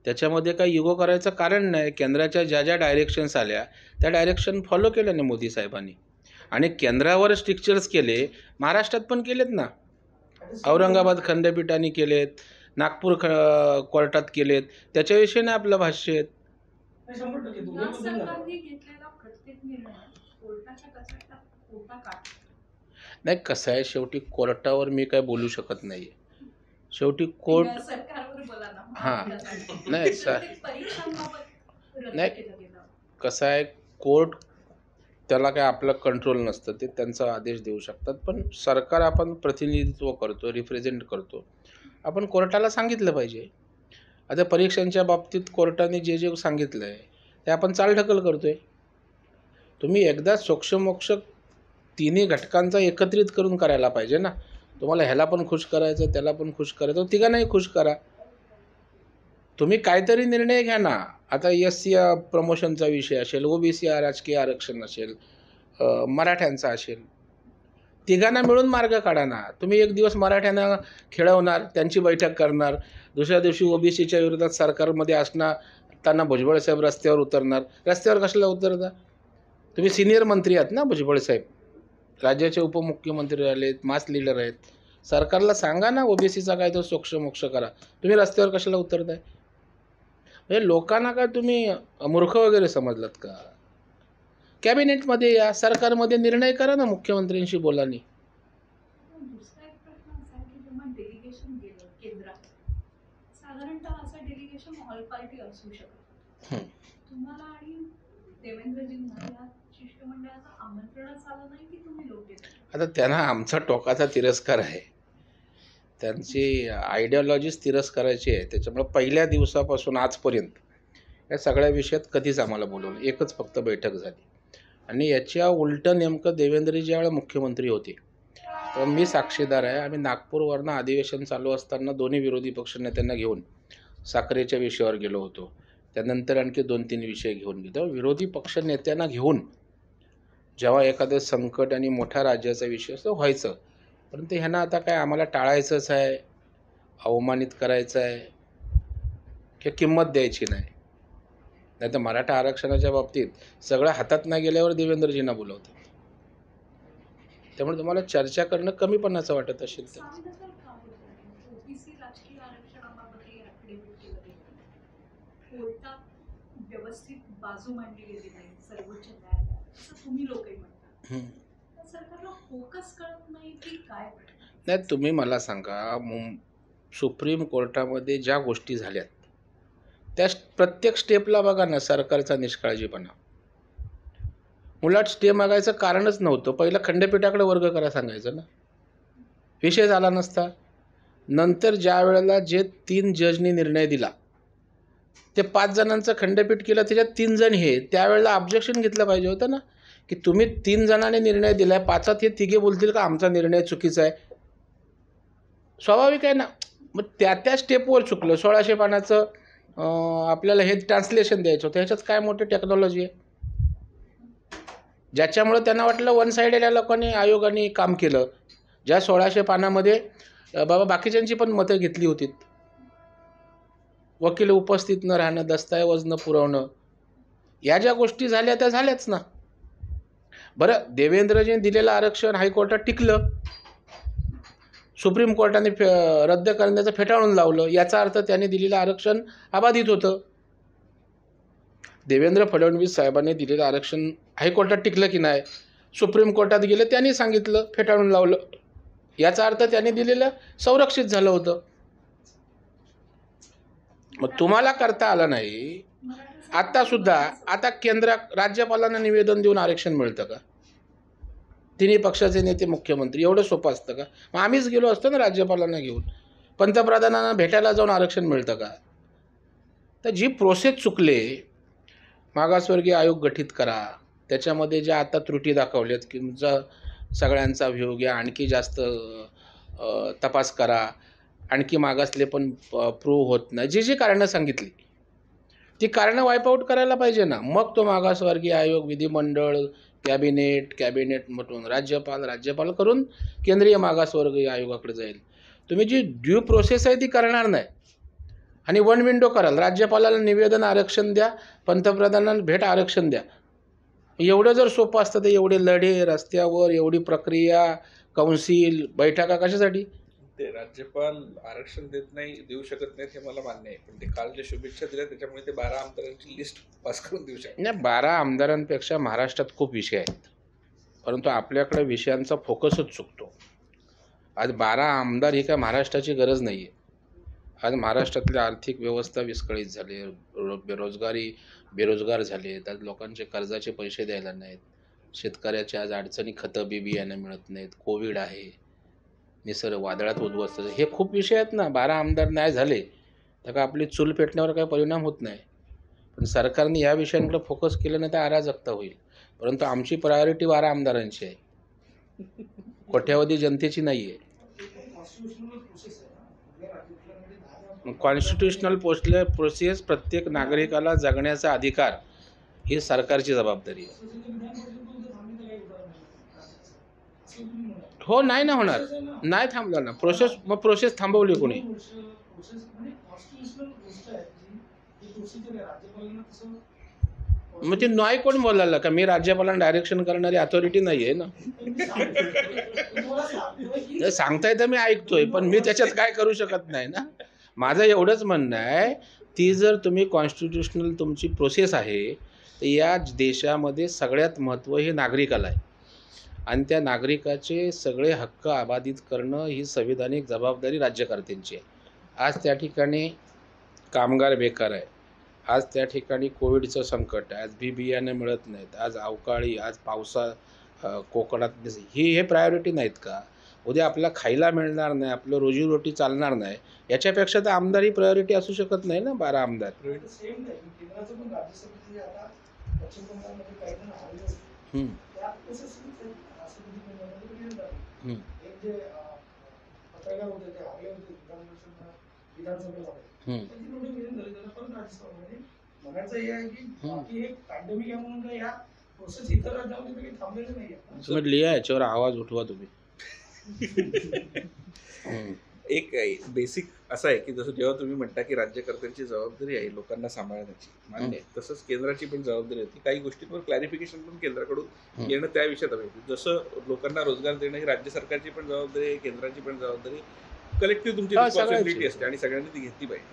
त्याच्यामध्ये काही युगो करायचं कारण नाही. केंद्राच्या ज्या ज्या डायरेक्शन्स आल्या त्या डायरेक्शन फॉलो केल्याने मोदी साहेबांनी. आणि केंद्रावर स्ट्रिक्चर्स केले, महाराष्ट्रात पण केलेत ना. औरंगाबाद खंडपीठाने केलेत, नागपूर कोर्टात केलेत. त्याच्याविषयीने आपलं भाष्य आहेत. 100% दोन्ही या बद्दल झालं. सरकारने घेतलेला प्रत्येक निर्णय कोर्टाच्या कचाट्यात खोटा काढतो. नाही, कसं आहे, शेवटी कोर्टावर मी काय बोलू शकत नाही. शेवटी कोर्ट या सरकारवर बोला ना. हां. महाराष्ट्रात. नाही, प्रत्येक परीक्षांबाबत रद्द नाही. केलं गेलं. कसं आहे, कोर्ट त्याला काय आपलं कंट्रोल नसतं, ते त्यांचा आदेश देऊ शकतात. पण सरकार आपण प्रतिनिधित्व करतो, रिप्रेझेंट करतो. आपण कोर्टाला सांगितलं पाहिजे. आता परीक्षांच्या बाबतीत कोर्टाने जे जे सांगितलं आहे ते आपण चालढकल करतो आहे. तुम्ही एकदा सोक्षमोक्ष तिन्ही घटकांचा एकत्रित करून करायला पाहिजे ना. तुम्हाला ह्याला पण खुश करायचं, त्याला पण खुश करायचं, तिघांनाही खुश करा. तुम्ही काहीतरी निर्णय घ्या ना. आता SC प्रमोशनचा विषय असेल, OBC राजकीय आरक्षण असेल, मराठ्यांचा असेल, तिघांना मिळून मार्ग काढा ना. तुम्ही एक दिवस मराठ्यांना खेळवणार, त्यांची बैठक करणार, दुसऱ्या दिवशी OBCच्या विरोधात सरकारमध्ये असताना भुजबळ साहेब रस्त्यावर उतरणार. रस्त्यावर कशाला उतरता? तुम्ही सिनियर मंत्री आहात ना भुजबळ साहेब, राज्याचे उपमुख्यमंत्री राहिलेत, मास लीडर आहेत. सरकारला सांगा ना OBCचा काय तो सोक्षमोक्ष करा. तुम्ही रस्त्यावर कशाला उतरताय? म्हणजे लोकांना काय तुम्ही मूर्ख वगैरे समजलात का? कॅबिनेटमध्ये या, सरकारमध्ये निर्णय करा ना, मुख्यमंत्र्यांशी बोला नाही. दुसरा एक प्रश्न असा आहे की जेव्हा डेलिगेशन गेलं केंद्रात, साधारणतः असं डेलिगेशन ऑल पार्टी असू शकतं. तुम्हाला आणि देवेंद्रजींना या शिष्टमंडळाचं आमंत्रणच आलं नाही की तुम्ही लोक येता? आता त्यांना आमचा टोकाचा तिरस्कार आहे. त्यांची आयडिओलॉजीच तिरस्कारायची आहे. त्याच्यामुळे पहिल्या दिवसापासून आजपर्यंत या सगळ्या विषयात कधीच आम्हाला बोलवलं, एकच फक्त बैठक झाली. आणि याच्या उलटं नेमकं देवेंद्रजी ज्यावेळेला मुख्यमंत्री होते तर मी साक्षीदार आहे. आम्ही नागपूरवरनं अधिवेशन चालू असताना दोन्ही विरोधी पक्षनेत्यांना घेऊन साखरेच्या विषयावर गेलो होतो. त्यानंतर आणखी 2-3 विषय घेऊन गेलो. विरोधी पक्षनेत्यांना घेऊन जेव्हा एखादं संकट आणि मोठ्या राज्याचा विषय असतो व्हायचं, परंतु ह्यांना आता काय आम्हाला टाळायचंच आहे, अवमानित करायचं आहे, किंवा किंमत द्यायची नाही. नाही तर मराठा आरक्षणाच्या बाबतीत सगळं हातात नाही गेल्यावर देवेंद्रजींना बोलवतात. त्यामुळे तुम्हाला चर्चा करणं कमीपणाचं वाटत असेल तर सांगितलं तर का होतं? OBC राजकीय आरक्षणाबाबतही affidavit केलं गेलं. कोर्टात व्यवस्थित बाजू मांडली गेली नाही सर्वोच्च न्यायालयात, असं तुम्ही लोकही म्हणता. तर सरकारला फोकस कळत नाही की काय? नाही, तुम्ही मला सांगा, सुप्रीम कोर्टामध्ये ज्या गोष्टी झाल्यात त्या प्रत्येक स्टेपला बघा ना सरकारचा निष्काळजीपणा. उलट स्टे मागायचं कारणच नव्हतं. पहिलं खंडपीठाकडे वर्ग करा सांगायचं ना, विषय झाला नसता. नंतर ज्या वेळेला जे 3 जजनी निर्णय दिला, ते 5 जणांचं खंडपीठ केलं, त्याच्यात 3 जण हे त्यावेळेला ऑब्जेक्शन घेतलं पाहिजे होतं ना, की तुम्ही 3 जणांनी निर्णय दिला आहे, 5आत हे तिघे बोलतील का आमचा निर्णय चुकीचा आहे? स्वाभाविक आहे ना. मग त्या स्टेपवर चुकलं. 1600 पानाचं आपल्याला हे ट्रान्सलेशन द्यायचं होतं. ह्याच्यात काय मोठी टेक्नॉलॉजी आहे? ज्याच्यामुळं त्यांना वाटलं वन साईडेड या लोकांनी आयोगाने काम केलं. ज्या 1600 पानामध्ये बाबा बाकीच्यांची पण मतं घेतली होती. वकील उपस्थित न राहणं, दस्तऐवज न पुरवणं, या ज्या गोष्टी झाल्या त्या झाल्याच ना. बरं, देवेंद्रजींनी दिलेलं आरक्षण हायकोर्टात टिकलं. सुप्रीम कोर्टाने रद्द करण्याचं फेटाळून लावलं. याचा अर्थ त्यांनी दिलेलं आरक्षण अबाधित होतं. देवेंद्र फडणवीस साहेबांनी दिलेलं आरक्षण हायकोर्टात टिकलं की नाही, सुप्रीम कोर्टात गेलं, त्यांनी सांगितलं, फेटाळून लावलं. याचा अर्थ त्यांनी दिलेलं संरक्षित झालं होतं. मग तुम्हाला करता आलं नाही. आता केंद्र राज्यपालांना निवेदन देऊन आरक्षण मिळतं का? तिन्ही पक्षाचे नेते, मुख्यमंत्री, एवढं सोपं असतं का? मग आम्हीच गेलो असतो ना राज्यपालांना घेऊन, पंतप्रधानांना भेटायला जाऊन आरक्षण मिळतं का? तर जी प्रोसेस चुकले, मागासवर्गीय आयोग गठीत करा, त्याच्यामध्ये ज्या आता त्रुटी दाखवल्यात की तुमचा सगळ्यांचा व्ह्यू घ्या, आणखी जास्त तपास करा, आणखी मागासले पण प्रूव्ह होत नाही, जी कारणं सांगितली ती कारणं वाईपआउट करायला पाहिजे ना. मग तो मागासवर्गीय आयोग विधिमंडळ, कॅबिनेट म्हटून राज्यपाल करून केंद्रीय मागासवर्गीय आयोगाकडे जाईल. तुम्ही जी ड्यू प्रोसेस आहे ती करणार नाही आणि वन विंडो कराल. राज्यपालाला निवेदन आरक्षण द्या, पंतप्रधानांना भेट आरक्षण द्या. एवढं जर सोपं असतं तर एवढे लढे रस्त्यावर, एवढी प्रक्रिया, कौन्सिल, बैठका कशासाठी? ते राज्यपाल आरक्षण देऊ शकत नाहीत हे मला मान्य आहे, पण ते काल जे शुभेच्छा दिल्या त्याच्यामुळे ते 12 आमदारांची लिस्ट पास करून देऊ शकतात. नाही, 12 आमदारांपेक्षा महाराष्ट्रात खूप विषय आहेत, परंतु आपल्याकडे विषयांचा फोकसच चुकतो. आज 12 आमदार ही काय महाराष्ट्राची गरज नाही आहे. आज महाराष्ट्रातली आर्थिक व्यवस्था विस्कळीत झाली, बेरोजगार झाले, आज लोकांचे कर्जाचे पैसे द्यायला नाहीत, शेतकऱ्याच्या आज अडचणी, खतं बियाणं मिळत नाहीत, कोविड आहे, निसर्ग वादळात उद्ध्वस्त, हे खूप विषय आहेत ना. 12 आमदार नाही झाले तर का आपली चूल पेटण्यावर काही परिणाम होत नाही. पण सरकारने या विषयांकडे फोकस केलं नाही तर अराजकता होईल. परंतु आमची प्रायोरिटी 12 आमदारांची आहे, कोट्यावधी जनतेची नाही आहे. कॉन्स्टिट्यूशनल प्रोसेस, प्रत्येक नागरिकाला जगण्याचा अधिकार ही सरकारची जबाबदारी आहे. हो, नाही ना होणार, नाही थांबला ना प्रोसेस. मग प्रोसेस थांबवली कोणी? मग ते नाही कोण बोलायला का? मी राज्यपालांना डायरेक्शन करणारी अथॉरिटी नाही आहे ना. सांगता येतं, मी ऐकतोय, पण मी त्याच्यात काय करू शकत नाही ना. माझं एवढंच म्हणणं आहे, ती जर तुम्ही कॉन्स्टिट्यूशनल तुमची प्रोसेस आहे तर या देशामध्ये सगळ्यात महत्त्व हे नागरिकाला आहे आणि त्या नागरिकाचे सगळे हक्क अबाधित करणं ही संविधानिक जबाबदारी राज्यकर्त्यांची आहे. आज त्या ठिकाणी कामगार बेकार आहे, आज त्या ठिकाणी कोविडचं संकट आहे, आज बियाणं मिळत नाहीत, आज अवकाळी, आज कोकणात हे प्रायोरिटी नाहीत का? उद्या आपल्याला खायला मिळणार नाही, आपलं रोजीरोटी चालणार नाही, याच्यापेक्षा तर आमदार ही प्रायोरिटी असू शकत नाही ना. 12 आमदार लिहा, याच्यावर आवाज उठवा तुम्ही. एक बेसिक असं आहे की जसं जेव्हा तुम्ही म्हणता की राज्यकर्त्यांची जबाबदारी आहे लोकांना सांभाळण्याची, मान्य आहे, तसंच केंद्राची पण जबाबदारी होती. काही गोष्टींवर क्लॅरिफिकेशन पण केंद्राकडून येणं त्या विषयात हवं. जसं लोकांना रोजगार देणं ही राज्य सरकारची पण जबाबदारी आहे, केंद्राची पण जबाबदारी, कलेक्टिव्ह तुमची रिस्पॉन्सिबिलिटी असते आणि सगळ्यांनी ती घेतली पाहिजे.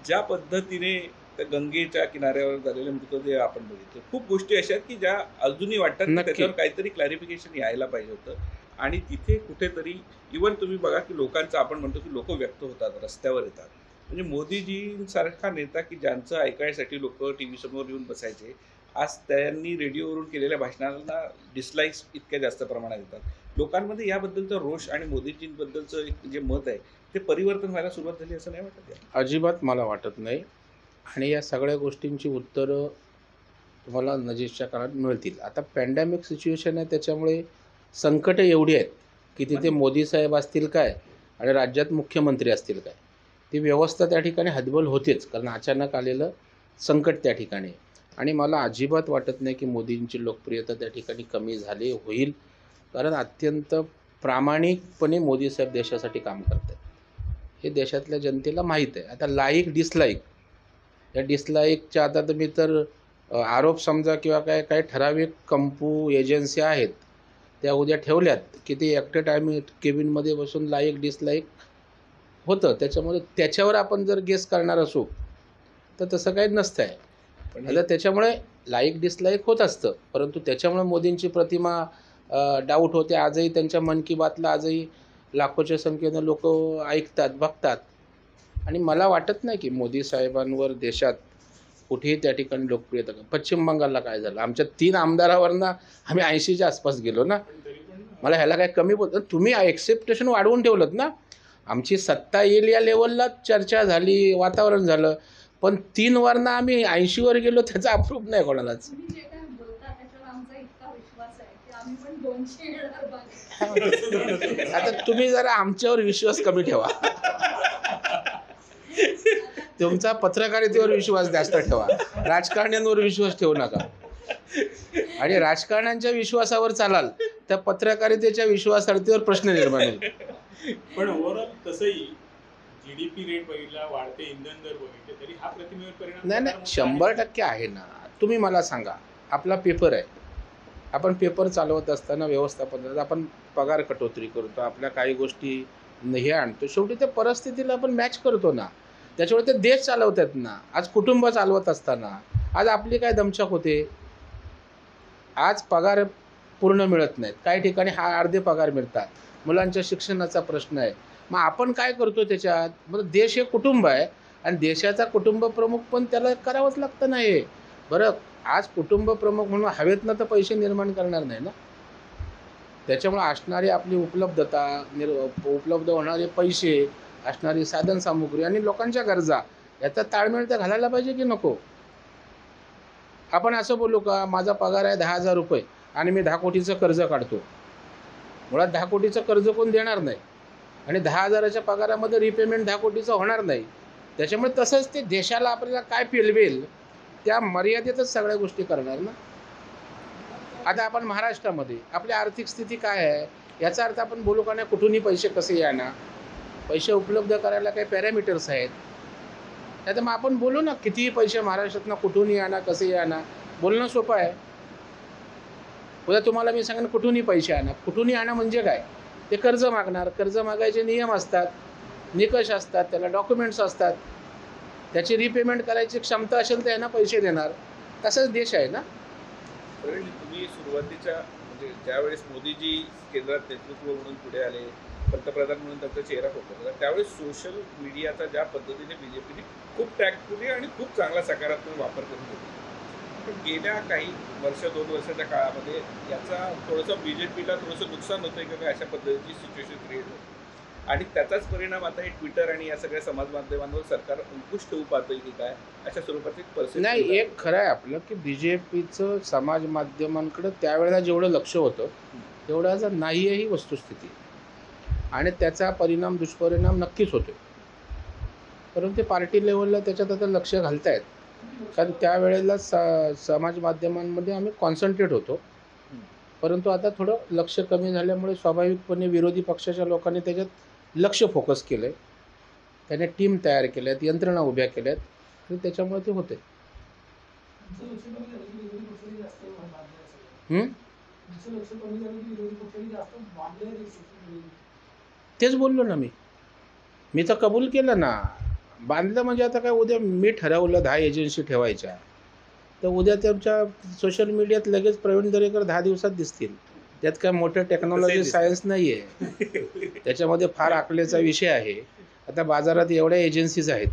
ज्या पद्धतीने त्या गंगेच्या किनाऱ्यावर झालेले मृतदेह आपण बघितले, खूप गोष्टी अशा आहेत की ज्या अजूनही वाटतात की त्याच्यावर काहीतरी क्लॅरिफिकेशन यायला पाहिजे होतं. आणि तिथे कुठेतरी इव्हन तुम्ही बघा की लोकांचं, आपण म्हणतो की लोक व्यक्त होतात, रस्त्यावर येतात. म्हणजे मोदीजींसारखा नेता की ज्यांचं ऐकायसाठी लोक टी व्ही समोर येऊन बसायचे, आज त्यांनी रेडिओवरून केलेल्या भाषणांना डिसलाईक्स इतक्या जास्त प्रमाणात येतात. लोकांमध्ये याबद्दलचा रोष आणि मोदीजींबद्दलचं एक जे मत आहे ते परिवर्तन व्हायला सुरुवात झाली असं नाही वाटत? अजिबात मला वाटत नाही. आणि या सगळ्या गोष्टींची उत्तरं तुम्हाला नजीकच्या काळात मिळतील. आता पॅन्डेमिक सिच्युएशन आहे, त्याच्यामुळे संकटं एवढी आहेत की तिथे मोदी साहेब असतील काय आणि राज्यात मुख्यमंत्री असतील काय, ती व्यवस्था त्या ठिकाणी हतबल होतेच, कारण अचानक आलेलं संकट त्या ठिकाणी. आणि मला अजिबात वाटत नाही की मोदींची लोकप्रियता त्या ठिकाणी कमी झाली होईल, कारण अत्यंत प्रामाणिकपणे मोदी साहेब देशासाठी काम करतात, हे देशातल्या जनतेला माहीत आहे. आता डिसलाईक, या डिसलाईकच्या आता तुम्ही तर आरोप समजा किंवा काय ठराविक कंपू एजन्सी आहेत त्या उद्या ठेवल्यात की ते ॲट अ टाईम केबिनमध्ये बसून लाईक डिसलाईक होतं, त्याच्यामुळे त्याच्यावर आपण जर गेस करणार असू तर तसं काही नसतं आहे. पण आता त्याच्यामुळे लाईक डिसलाईक होत असतं, परंतु त्याच्यामुळे मोदींची प्रतिमा डाऊट होते. आजही त्यांच्या मन की बातला आजही लाखोच्या संख्येनं लोक ऐकतात, बघतात. आणि मला वाटत नाही की मोदी साहेबांवर देशात कुठेही त्या ठिकाणी लोकप्रियता. पश्चिम बंगालला काय झालं, आमच्या 3 आमदारावरनं आम्ही 80च्या आसपास गेलो ना. मला ह्याला काय कमी बोलतो, तुम्ही एक्सेप्टेशन वाढवून ठेवलं ना. आमची सत्ता येईल या लेवलला चर्चा झाली, वातावरण झालं, पण 3 वरनं आम्ही 80वर गेलो, त्याचा अप्रूप नाही कोणालाच. तुम्ही जे काय बोलता त्याच्यावर आमचा इतका विश्वास आहे की आम्ही पण 200 येणार बाकी. आता तुम्ही जरा आमच्यावर विश्वास कमी ठेवा. तुमचा पत्रकारितेवर विश्वास जास्त ठेवा, राजकारण्यांवर विश्वास ठेवू नका. आणि राजकारण्यांच्या विश्वासावर चालाल तर पत्रकारितेच्या विश्वासार्हतेवर प्रश्न निर्माण होईल. पण ओव्हरऑल तसंही GDP रेट बघितला, वाढते इंधन दर बघितले तरी हा प्रतिमेवर परिणाम नाही नाही, 100% आहे ना. तुम्ही मला सांगा, आपला पेपर आहे, आपण पेपर चालवत असताना व्यवस्थापन आपण पगार कटोत्री करतो, आपल्या काही गोष्टी हे आणतो, शेवटी त्या परिस्थितीला आपण मॅच करतो ना. त्याच्यामुळे ते देश चालवतात ना. आज कुटुंब चालवत असताना आज आपली काय दमछाक होते. आज पगार पूर्ण मिळत नाहीत, काही ठिकाणी अर्धे पगार मिळतात, मुलांच्या शिक्षणाचा प्रश्न आहे. मग आपण काय करतो त्याच्यात. मग देश हे कुटुंब आहे आणि देशाचा कुटुंब प्रमुख पण त्याला करावंच लागतं नाही. बरं, आज कुटुंब प्रमुख म्हणून हवेतनं तर पैसे निर्माण करणार नाही ना. त्याच्यामुळे असणारी आपली उपलब्धता, उपलब्ध होणारे पैसे, असणारी साधनसामुग्री आणि लोकांच्या गरजा याचा ताळमेळ तर घालायला पाहिजे की नको. आपण असं बोलू का, माझा पगार आहे 10,000 रुपये आणि मी 10 कोटीचं कर्ज काढतो. मुळात 10 कोटीचं कर्ज कोण देणार नाही आणि 10,000च्या पगारामध्ये रिपेमेंट 10 कोटीचं होणार नाही. त्याच्यामुळे तसंच ते देशाला आपल्याला काय पेलवेल त्या मर्यादेतच सगळ्या गोष्टी करणार ना. आता आपण महाराष्ट्रामध्ये आपली आर्थिक स्थिती काय आहे याचा अर्थ आपण बोलू का नाही, कुठूनही पैसे कसे येणार, पैसे उपलब्ध करायला काही पॅरामीटर्स आहेत. नाही तर मग आपण बोलू ना, कितीही पैसे महाराष्ट्रातनं कुठूनही आणा, कसेही आणा, बोलणं सोपं आहे. उद्या तुम्हाला मी सांगेन कुठूनही पैसे आणा, कुठूनही आणा म्हणजे काय, ते कर्ज मागणार, कर्ज मागायचे नियम असतात, निकष असतात, त्याला डॉक्युमेंट्स असतात, त्याची रिपेमेंट करायची क्षमता असेल तर यांना पैसे देणार. तसाच देश आहे ना. कारण तुम्ही सुरुवातीच्या म्हणजे ज्यावेळेस मोदीजी केंद्रात नेतृत्व म्हणून पुढे आले, पंतप्रधान म्हणून त्यांचा चेहरा फोकस होता, त्यावेळेस सोशल मीडियाचा ज्या पद्धतीने BJPने खूप टॅक्टफुली आणि खूप चांगला सकारात्मक वापर करून होता. पण गेल्या काही वर्ष 2 वर्षाच्या काळामध्ये याचा थोडंसं BJPला थोडंसं नुकसान होतंय का अशा पद्धतीची सिच्युएशन क्रिएट होते आणि त्याचाच परिणाम आता हे ट्विटर आणि या सगळ्या समाज माध्यमांवर सरकार अंकुश ठेवू पाहतंय की काय, अशा स्वरूपाची परिस्थिती नाही, एक खरं आहे आपलं की BJPचं समाज माध्यमांकडं त्यावेळेला जेवढं लक्ष होतं तेवढं आज नाहीही वस्तुस्थिती आणि त्याचा परिणाम दुष्परिणाम नक्कीच होतो. परंतु ते पार्टी लेवलला त्याच्यात आता लक्ष घालतायत, कारण त्यावेळेला समाज माध्यमांमध्ये आम्ही कॉन्सन्ट्रेट होतो. परंतु आता थोडं लक्ष कमी झाल्यामुळे स्वाभाविकपणे विरोधी पक्षाच्या लोकांनी त्याच्यात लक्ष फोकस केलं आहे, त्याने टीम तयार केल्यात, यंत्रणा उभ्या केल्यात आणि त्याच्यामुळे ते होते. तुमचं लक्ष कमी झालं की विरोधी पक्षाने जास्त बांधले असेल. तुमचं लक्ष कमी झालं की विरोधी पक्षाने जास्त बांधले असेल. तेच बोललो ना मी तर कबूल केलं ना. बांधलं म्हणजे आता काय, उद्या मी ठरवलं 10 एजन्सी ठेवायच्या तर उद्या त्यांच्या सोशल मीडियात लगेच प्रवीण दरेकर 10 दिवसात दिसतील. त्यात काय मोठं टेक्नॉलॉजी सायन्स नाही आहे, त्याच्यामध्ये फार आकलेचा विषय आहे. आता बाजारात एवढ्या एजन्सीज आहेत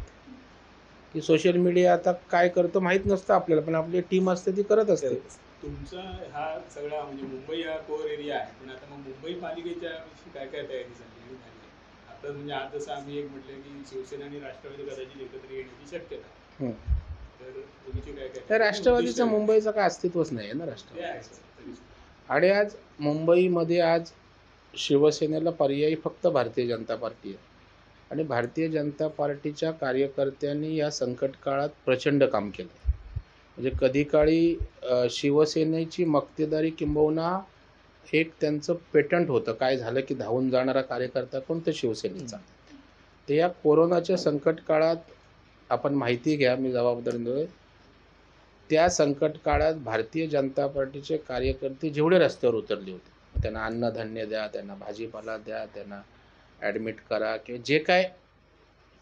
की सोशल मीडिया आता काय करतो माहीत नसतं आपल्याला, पण आपली टीम असते ती करत असते. तुमचा हा सगळा म्हणजे मुंबई हा कोर एरिया आहे, पण आता मग मुंबई पालिकेच्या विषयी काय काय तयारी झाली आता. म्हणजे आज जसं आम्ही एक म्हटलं की शिवसेना आणि राष्ट्रवादी कदाचित एकत्र येण्याची शक्यता आहे, तर तुमची काय काय. तर राष्ट्रवादीचं मुंबईचं काय अस्तित्वच नाही आहे ना राष्ट्रवादी. ते आहे सर. आणि आज मुंबईमध्ये आज शिवसेनेला पर्यायी फक्त भारतीय जनता पार्टी आहे आणि भारतीय जनता पार्टीच्या कार्यकर्त्यांनी या संकट काळात प्रचंड काम केलं. म्हणजे कधी काळी शिवसेनेची मक्तेदारी किंबहुना एक त्यांचं पेटंट होतं, काय झालं की धावून जाणारा कार्यकर्ता कोणतं शिवसेनेचा. ते या कोरोनाच्या संकट काळात आपण माहिती घ्या, मी जबाबदारी देतोय, त्या संकट काळात भारतीय जनता पार्टीचे कार्यकर्ते जेवढे रस्त्यावर उतरले होते त्यांना अन्नधान्य द्या, त्यांना भाजीपाला द्या, त्यांना ॲडमिट करा किंवा जे काय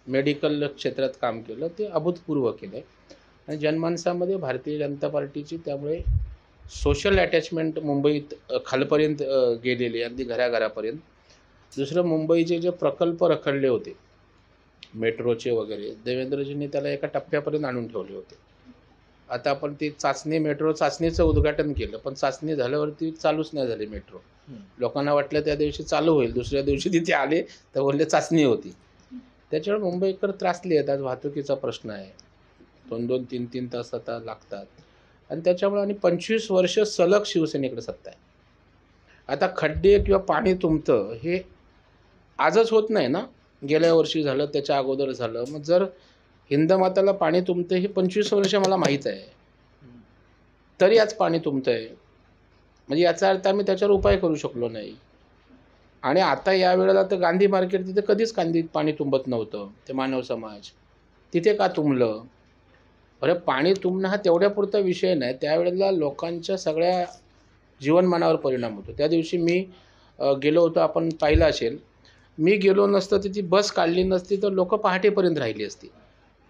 मेडिकल क्षेत्रात काम केलं ते अभूतपूर्व केलं आहे. आणि जनमानसामध्ये भारतीय जनता पार्टीची त्यामुळे सोशल अटॅचमेंट मुंबईत खालपर्यंत गेलेली आहे, अगदी घराघरापर्यंत. दुसरं, मुंबईचे जे प्रकल्प रखडले होते मेट्रोचे वगैरे, देवेंद्रजींनी त्याला एका टप्प्यापर्यंत आणून ठेवले होते. आता आपण ती मेट्रो चाचणीचं उद्घाटन केलं, पण चाचणी झाल्यावरती चालूच नाही झाली मेट्रो. लोकांना वाटलं त्या दिवशी चालू होईल, दुसऱ्या दिवशी तिथे आले तर बोलले चाचणी होती. त्याच्यामुळे मुंबईकर त्रासले आहेत. आज वाहतुकीचा प्रश्न आहे, 2-2, 3-3 तास आता लागतात. आणि त्याच्यामुळे आणि 25 वर्ष सलग शिवसेनेकडे सत्ता आहे. आता खड्डे किंवा पाणी तुंबतं हे आजच होत नाही ना, गेल्या वर्षी झालं, त्याच्या अगोदर झालं. मग जर हिंदमाताला पाणी तुंबतं हे 25 वर्ष मला माहीत आहे, तरी आज पाणी तुंबतं आहे, म्हणजे याचा अर्थ आम्ही त्याच्यावर उपाय करू शकलो नाही. आणि आता या वेळेला तर गांधी मार्केट, तिथे कधीच पाणी तुंबत नव्हतं. ते मानव समाज तिथे का तुंबलं? अरे पाणी तुंबणं हा तेवढ्यापुरता विषय नाही, त्यावेळेला लोकांच्या सगळ्या जीवनमानावर परिणाम होतो. त्या दिवशी मी गेलो होतो, आपण पाहिलं असेल. मी गेलो नसतं तर ती बस काढली नसती तर लोक पहाटेपर्यंत राहिली असती.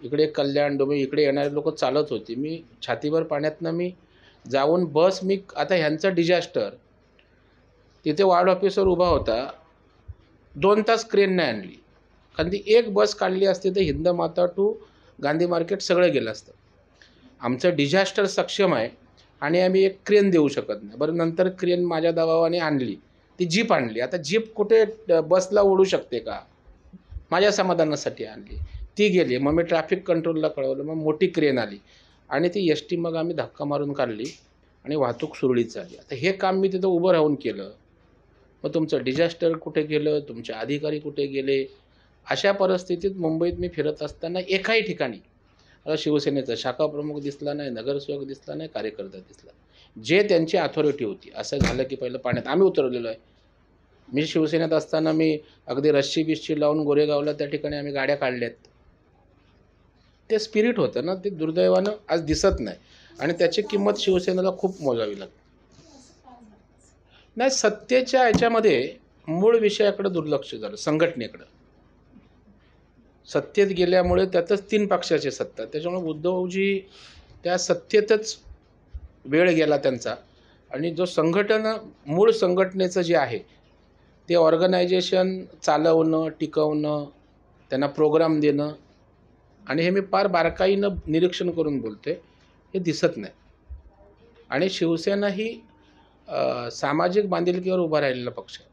इकडे कल्याण, डोंबिवली इकडे येणारे लोक चालत होती. मी छातीभर पाण्यातनं मी जाऊन आता ह्यांचा डिझास्टर, तिथे वार्ड ऑफिसर उभा होता, 2 तास क्रेन नाही आणली. कारण ती एक बस काढली असती तर हिंदमाता टू गांधी मार्केट सगळं गेलं असतं. आमचं डिझास्टर सक्षम आहे आणि आम्ही एक क्रेन देऊ शकत नाही. बरं, नंतर क्रेन माझ्या दबावाने आणली, ती जीप आणली. आता जीप कुठे बसला ओढू शकते का? माझ्या समाधानासाठी आणली, ती गेली. मग मी ट्रॅफिक कंट्रोलला कळवलं, मग मोठी क्रेन आली आणि ती एस टी मग आम्ही धक्का मारून काढली आणि वाहतूक सुरळीत झाली. आता हे काम मी तिथं उभं राहून केलं. मग तुमचं डिझास्टर कुठे गेलं, तुमचे अधिकारी कुठे गेले? अशा परिस्थितीत मुंबईत मी फिरत असताना एकाही ठिकाणी शिवसेनेचा शाखा प्रमुख दिसला नाही, नगरसेवक दिसला नाही, कार्यकर्ता दिसला. जे त्यांची अथॉरिटी होती. असं झालं की पहिलं पाण्यात आम्ही उतरलेलो आहे. मी शिवसेनेत असताना मी अगदी रस्सी लावून गोरेगावला त्या ठिकाणी आम्ही गाड्या काढल्यात. ते स्पिरिट होतं ना, ते दुर्दैवानं आज दिसत नाही आणि त्याची किंमत शिवसेनेला खूप मोजावी लागते. नाही, सत्तेच्या याच्यामध्ये मूळ विषयाकडे दुर्लक्ष झालं, संघटनेकडं. सत्तेत गेल्यामुळे त्यातच 3 पक्षाची सत्ता, त्याच्यामुळे उद्धवजी त्या सत्तेतच वेळ गेला त्यांचा. आणि जो मूळ संघटनेचं जे आहे ते ऑर्गनायझेशन चालवणं, टिकवणं, त्यांना प्रोग्राम देणं, आणि हे मी फार बारकाईनं निरीक्षण करून बोलते, हे दिसत नाही. आणि शिवसेना ही सामाजिक बांधिलकीवर उभा राहिलेला पक्ष आहे.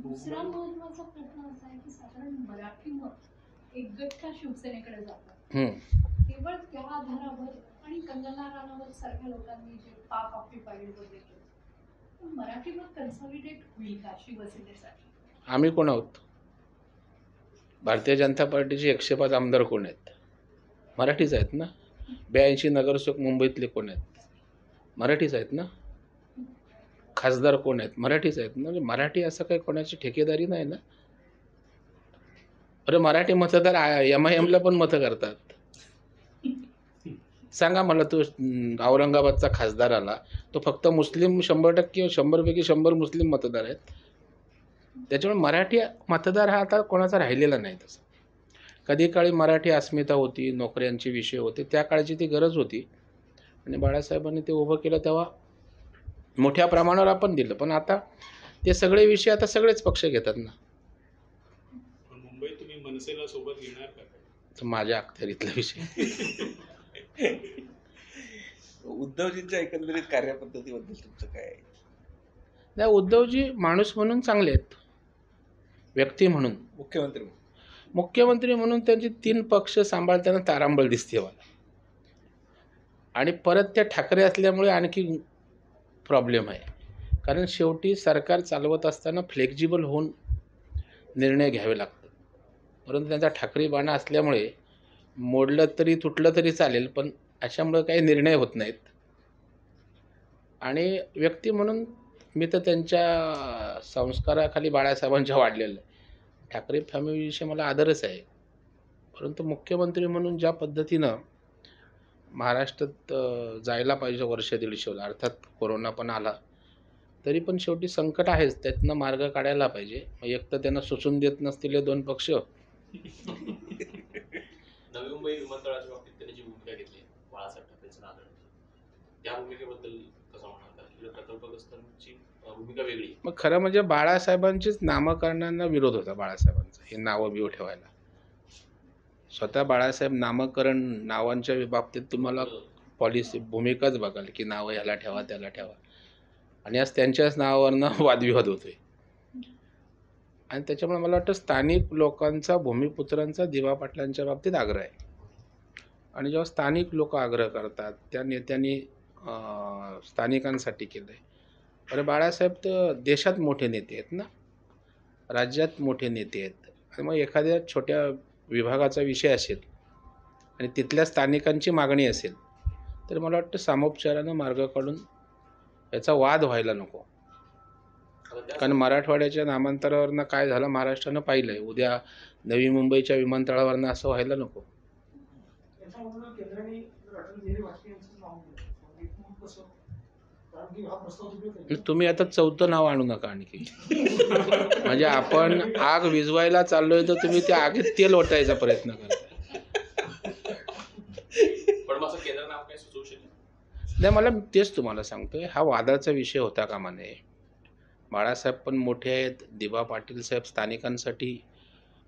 दुसरा महत्वाचा प्रश्न असा आहे की साधारण मराठी मत एकगठ्ठा शिवसेनेकडे जातात. केवळ त्या आधारावर आणि कंगना राणावत सारख्या लोकांनी जे पाक ऑक्युपाईड वगैरे केलं, मराठी मत कन्सॉलिडेट होईल का शिवसेनेसाठी? आम्ही कोण आहोत? भारतीय जनता पार्टीचे 105 आमदार कोण आहेत? मराठीच आहेत ना. 82 नगरसेवक मुंबईतले कोण आहेत? मराठीच आहेत ना. खासदार कोण आहेत? मराठीच आहेत ना. म्हणजे मराठी असं काही कोणाची ठेकेदारी नाही ना. अरे मराठी मतदार MIMला पण मतं करतात. सांगा मला, तो औरंगाबादचा खासदार आला, तो फक्त मुस्लिम 100% 100पैकी 100 मुस्लिम मतदार आहेत. त्याच्यामुळे मराठी मतदार हा आता कोणाचा राहिलेला नाही. तसं कधी काळी मराठी अस्मिता होती, नोकऱ्यांचे विषय होते, त्या काळची ती गरज होती आणि बाळासाहेबांनी ते उभं केलं तेव्हा मोठ्या प्रमाणावर आपण दिलं. पण आता ते सगळे विषय आता सगळेच पक्ष घेतात ना. मुंबईत तुम्ही मनसेला सोबत घेणार का? तर माझ्या अखत्यारीतला विषय. उद्धवजींच्या एकंदरीत कार्यपद्धतीबद्दल तुमचं काय आहे? नाही, उद्धवजी माणूस म्हणून चांगले आहेत, व्यक्ती म्हणून. मुख्यमंत्री म्हणून त्यांची 3 पक्ष सांभाळताना तारांबळ दिसते मला. आणि परत त्या ठाकरे असल्यामुळे आणखी प्रॉब्लेम आहे. कारण शेवटी सरकार चालवत असताना फ्लेक्झिबल होऊन निर्णय घ्यावे लागतात. परंतु त्यांचा ठाकरे बाणा असल्यामुळे मोडलं तरी तुटलं तरी चालेल, पण अशामुळे काही निर्णय होत नाहीत. आणि व्यक्ती म्हणून मी तर त्यांच्या संस्काराखाली बाळासाहेबांच्या वाढलेलं आहे. ठाकरे फॅमिलीविषयी मला आदरच आहे. परंतु मुख्यमंत्री म्हणून ज्या पद्धतीनं महाराष्ट्रात जायला पाहिजे वर्ष 150, अर्थात कोरोना पण आला, तरी पण शेवटी संकट आहेच, त्यातनं मार्ग काढायला पाहिजे. मग एक तर त्यांना सुचून देत नसतील हे दोन पक्ष. नवी मुंबई विमानतळाच्या बाबतीत त्यांनी जी भूमिका घेतली बाळासाहेब ठाकरेंचं नाव त्या भूमिकेबद्दल कसं म्हणाल? कारण प्रकल्पग्रस्तांची भूमिका वेगळी. मग खरं म्हणजे बाळासाहेबांचीच नामकरणांना विरोध होता बाळासाहेबांचा, हे नावं बिव ठेवायला. स्वतः बाळासाहेब नामकरण नावांच्या बाबतीत तुम्हाला पॉलिसी भूमिकाच बघाल की नावं ह्याला ठेवा त्याला ठेवा, आणि आज त्यांच्याच नावावरनं वादविवाद होतोय. आणि त्याच्यामुळे मला वाटतं स्थानिक लोकांचा, भूमिपुत्रांचा दिवा पाटलांच्या बाबतीत आग्रह आहे. आणि जेव्हा स्थानिक लोक आग्रह करतात, त्या नेत्यांनी स्थानिकांसाठी केलं आहे. अरे बाळासाहेब तर देशात मोठे नेते आहेत ना, राज्यात मोठे नेते आहेत. आणि मग एखाद्या छोट्या विभागाचा विषय असेल आणि तिथल्या स्थानिकांची मागणी असेल, तर मला वाटतं सामोपचारानं मार्ग काढून याचा वाद व्हायला नको. कारण मराठवाड्याच्या नामांतरावरनं काय झालं महाराष्ट्रानं पाहिलं आहे. उद्या नवी मुंबईच्या विमानतळावरनं असं व्हायला नको. याच्यामधून केंद्राने अटल बिहारी वाजपेयी यांचं नाव दिलं, एक मूळ कसं, कारण की हा प्रस्ताव तिकडे तुम्ही आता 4थं नाव आणू नका आणखी. म्हणजे आपण आग विझवायला चाललोय तर तुम्ही त्या आगीत तेल ओतायचा प्रयत्न करताय. पण मग असं केंद्र नाव काय सुचवू शकेल? नाही, मला तेच तुम्हाला सांगतोय, हा वादाचा विषय होता कामा नये. बाळासाहेब पण मोठे आहेत, दिबा पाटील साहेब स्थानिकांसाठी,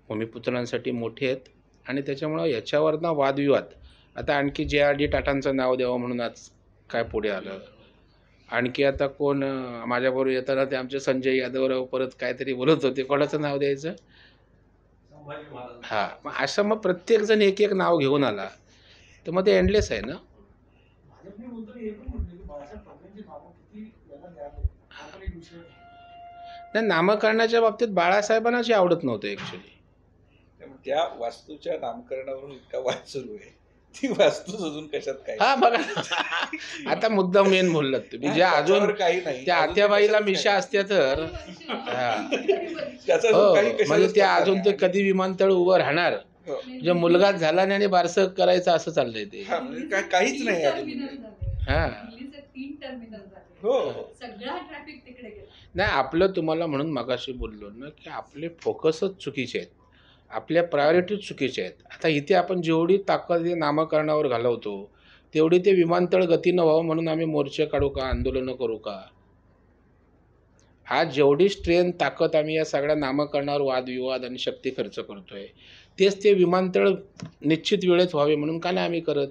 भूमिपुत्रांसाठी मोठे आहेत. आणि त्याच्यामुळं याच्यावरनं वादविवाद. आता आणखी JRD टाटांचं नाव द्यावं म्हणून आज काय पुढे आलं. आणखी आता कोण माझ्याबरोबर येताना ते आमचे संजय यादवराव परत काहीतरी बोलत होते, कोणाचं नाव द्यायचं? हां, मग असं मग प्रत्येकजण एक एक नाव घेऊन आला तर मग ते एंडलेस आहे ना. भाजपने बोलतो हे पण म्हटलं की बाळासाहेब ठाकरेंची नावं किती याला द्यावे, हा पण एक विषय आहे. नाही, नामकरणाच्या बाबतीत बाळासाहेबांनाच आवडत नव्हतं ॲक्च्युली. त्यामुळे त्या वास्तूच्या नामकरणावरून इतका वाद सुरू आहे, ती वास्तू अजून कशात काय. हा बघा, आता मुद्दाम मेन बोललात तुम्ही. जे अजून काही नाही, त्या आत्याबाईला मिशा असत्या तर त्याचा हो, काही म्हणजे त्या कशालाच अजून ते कधी विमानतळ उभं राहणार, हो. म्हणजे मुलगाच झाला नाही आणि बारसं करायचं असं चाललंय ते. हा, म्हणजे काहीच नाही अजून. हा. 3 टर्मिनल झाले, हो. सगळा ट्रॅफिक तिकडे गेला. नाही, आपलं तुम्हाला म्हणून मगाशी बोललो ना की आपले फोकसच चुकीचे आहेत, आपल्या प्रायोरिटीज चुकीच्या आहेत. आता इथे आपण जेवढी ताकद नामकरणावर घालवतो तेवढी ते विमानतळ गतीनं व्हावं म्हणून आम्ही मोर्चे काढू का, आंदोलनं करू का? आज जेवढी स्ट्रेंथ ताकद आम्ही या सगळ्या नामकरणावर वादविवाद आणि शक्ती खर्च करतोय, तेच ते विमानतळ निश्चित वेळेत व्हावे म्हणून का नाही आम्ही करत?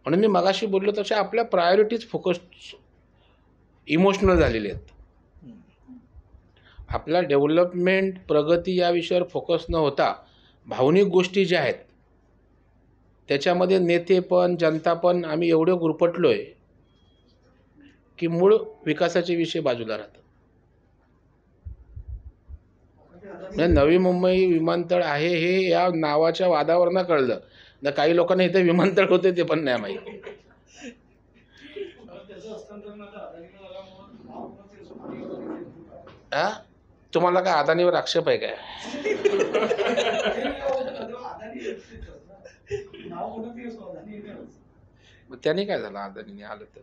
म्हणून मी मगाशी बोललो तशा आपल्या प्रायोरिटीज फोकस इमोशनल झालेले आहेत. आपला डेव्हलपमेंट, प्रगती या विषयावर फोकस न होता भावनिक गोष्टी ज्या आहेत त्याच्यामध्ये नेतेपण, जनतापण आम्ही एवढे गुरफटलो आहे की मूळ विकासाचे विषय बाजूला राहतात. म्हणजे नवी मुंबई विमानतळ आहे हे या नावाच्या वादावरनं कळलं ना. काही लोकांना इथे विमानतळ होते ते पण नाही माहिती. त्याचं हस्तांतरण आता अदानीला झाल्यामुळं नाव कोणाचं आहे, सोनाली वगैरे हा, तुम्हाला काय अदानीवर आक्षेप आहे काय? नाव कोणाचं असो, अदानी येते. मग त्याने काय झालं अदानीने आलं तर?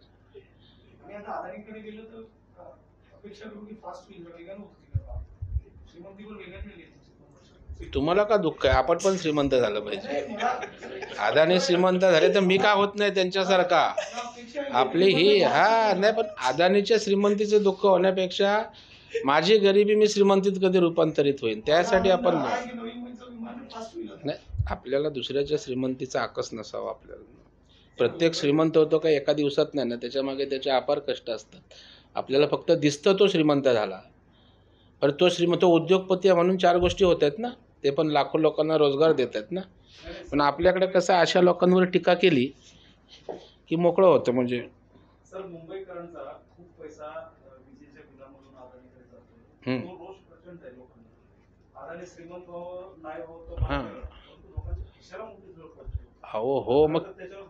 आणि आता अदानीकडे गेलं तर अपेक्षा करू की फास्ट होईल, वेगानं होतं तिकडे काम. श्रीमंती पण वेगाने गेली. तुम्हाला का दुःख आहे? आपण पण श्रीमंत झालं पाहिजे. अदानी श्रीमंत झाले तर मी का होत नाही त्यांच्यासारखा? आपली ही हा नाही, पण अदानीच्या श्रीमंतीचं दुःख होण्यापेक्षा माझी गरिबी मी श्रीमंतीत कधी रूपांतरित होईल त्यासाठी आपण नाही. आपल्याला दुसऱ्याच्या श्रीमंतीचा आकस नसावा. आपल्याला प्रत्येक श्रीमंत होतो का एका दिवसात नाही ना, त्याच्यामागे त्याचे अपार कष्ट असतात. आपल्याला फक्त दिसतं तो श्रीमंत झाला, पण तो श्रीमंत उद्योगपती आहे म्हणून 4 गोष्टी होत आहेत ना, ते पण लाखो लोकांना रोजगार देत आहेत ना. पण आपल्याकडे कसं अशा लोकांवर टीका केली की मोकळं होतं. म्हणजे सर, मुंबईकरांचा खूप पैसा विजेच्या बिलामधून अदानीकडे जातो. तो रोष प्रचंड आहे लोकांना. अदानी श्रीमंत नाही होत, हां, लोकांच्या खिशाला मोठी झळ पडते. हो, मग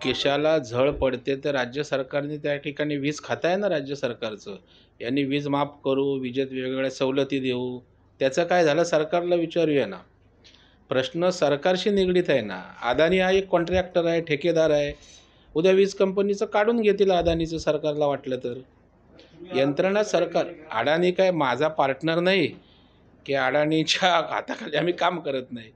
केशाला झळ पडते तर राज्य सरकारने त्या ठिकाणी वीज खातं आहे ना राज्य सरकारचं, यांनी वीज माफ करू, विजेत वेगवेगळ्या सवलती देऊ. त्याचं काय झालं सरकारला विचारूया ना. प्रश्न सरकारशी निगडीत आहे ना. अदानी हा एक कॉन्ट्रॅक्टर आहे, ठेकेदार आहे. उद्या वीज कंपनीचं काढून घेतील अदानीचं सरकारला वाटलं तर. यंत्रणा सरकार, अडाणी काय माझा पार्टनर नाही की अडाणीच्या हाताखाली आम्ही काम करत नाही.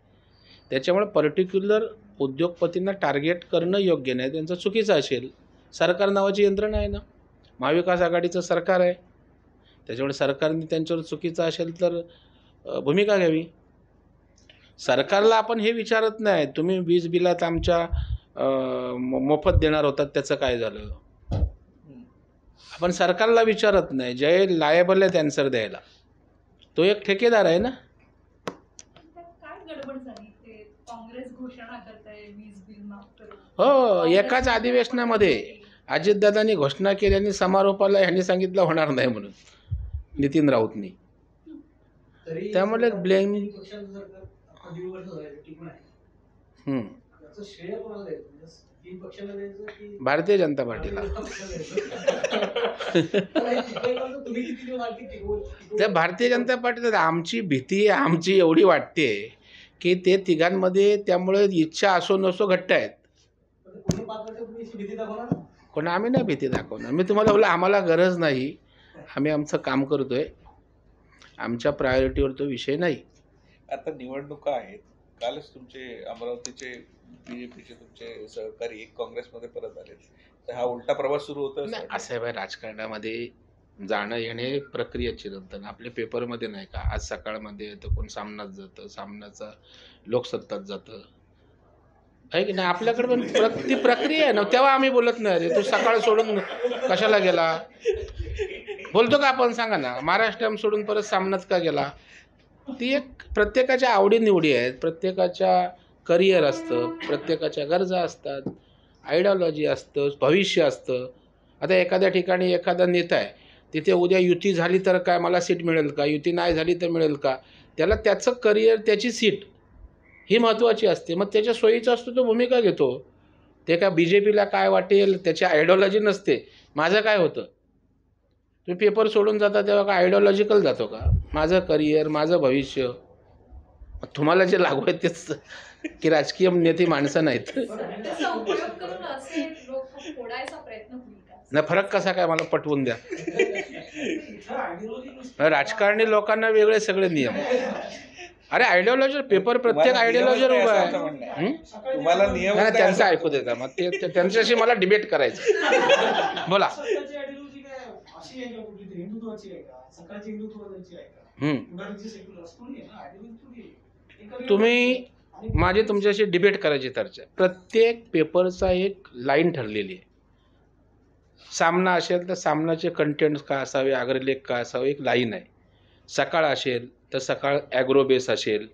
त्याच्यामुळे पर्टिक्युलर उद्योगपतींना टार्गेट करणं योग्य नाही, त्यांचं चुकीचं असेल. सरकार नावाची यंत्रणा आहे ना, महाविकास आघाडीचं सरकार आहे, त्याच्यामुळे सरकारने त्यांच्यावर चुकीचं असेल तर भूमिका घ्यावी. सरकारला आपण हे विचारत नाही तुम्ही वीज बिलात आमच्या मोफत देणार होतात त्याचं काय झालं. आपण सरकारला विचारत नाही, जे लायबल आहे त्यान्सर द्यायला, तो एक ठेकेदार आहे ना. त्यात काय गडबड झाली? ते काँग्रेस घोषणा करताय वीज बिल माफ करू. हो, एकाच अधिवेशनामध्ये अजितदादांनी घोषणा केली आणि समारोपाला ह्यांनी सांगितलं होणार नाही म्हणून, नितीन राऊतनी. तरी त्यामुळे ब्लेम पक्षाचं सरकार आता 1.5 वर्ष झाले टिकून आहे. त्याचं श्रेय कोणाला द्यायचं? म्हणजे 3 पक्षाला द्यायचं की भारतीय जनता पार्टीला. तुम्ही किती दिवस टिकवू? त्या भारतीय जनता पार्टीत आमची भीती आमची एवढी वाटते की ते तिघांमध्ये त्यामुळे इच्छा असो नसो घट्ट आहेत. पुढे 5 वर्ष तुम्ही अशी भीती दाखवणार? कोण आम्ही नाही भीती दाखवणार. मी तुम्हाला बोला आम्हाला गरज नाही, आम्ही आमचं काम करतोय, आमच्या प्रायोरिटीवर तो विषय नाही. आता निवडणुका आहेत. कालच तुमचे अमरावतीचे बीजेपीचे तुमचे सहकारी एक काँग्रेसमध्ये परत आले, तर हा उलटा प्रवास सुरू होतो. नाही, असं आहे बाय, राजकारणामध्ये जाणं येणे प्रक्रियाची नंतर आपल्या पेपरमध्ये नाही का, आज सकाळमध्ये तर कोण सामनात जातं, सामनाचा लोकसत्तात जातं आहे की नाही. आपल्याकडे पण ती प्रक्रिया आहे ना. तेव्हा आम्ही बोलत नाही अरे तू सकाळ सोडून कशाला गेला, बोलतो का आपण? सांगा ना, महाराष्ट्र सोडून परत सामनात का गेला. ती एक प्रत्येकाच्या आवडीनिवडी आहेत, प्रत्येकाच्या करिअर असतं, प्रत्येकाच्या गरजा असतात, आयडिओलॉजी असतं, भविष्य असतं. आता एखाद्या ठिकाणी एखादा नेता आहे, तिथे उद्या युती झाली तर काय मला सीट मिळेल का, युती नाही झाली तर मिळेल का, त्याला त्याचं करिअर त्याची सीट ही महत्त्वाची असते. मग त्याच्या सोयीचं असतो तो भूमिका घेतो. ते काय BJPला काय वाटेल त्याची आयडिओलॉजी नसते. माझं काय होतं, तुम्ही पेपर सोडून जाता तेव्हा काय आयडिओलॉजिकल जातो का? माझं करिअर, माझं भविष्य. तुम्हाला जे लागू आहे तेच की राजकीय नेते माणसं नाहीत. त्याचा उपयोग करून असे लोक फोडायचा प्रयत्न होईल का? नाही, फरक कसा काय मला पटवून द्या. इथं ideology नुसती- राजकारणी लोकांना वेगळे सगळे नियम. अरे आयडिओलॉजी पेपर प्रत्येक आयडिओलॉजीवर उभा आहे. तुम्हाला नियम नाही, त्यांचं ऐकू देता, मग ते त्यांच्याशी मला डिबेट करायचं. बोला. सत्ताची ideology काय अशी आहे का कुठली तरी? हिंदुत्वाची आहे का? सकाळची हिंदुत्ववाद्यांची आहे का? पुढारीची सेक्युलर असतो नाही ना, ideology थोडी आहे. एका तुम्ही माझी तुमच्याशी डिबेट करायची चर्चा. प्रत्येक पेपरचा एक लाईन ठरलेली आहे. सामना असेल तर सामनाचे कंटेंट काय असावे, अग्रलेख काय असावे, एक लाईन आहे. सकाळ असेल तर सकाळ ॲग्रोबेस असेल,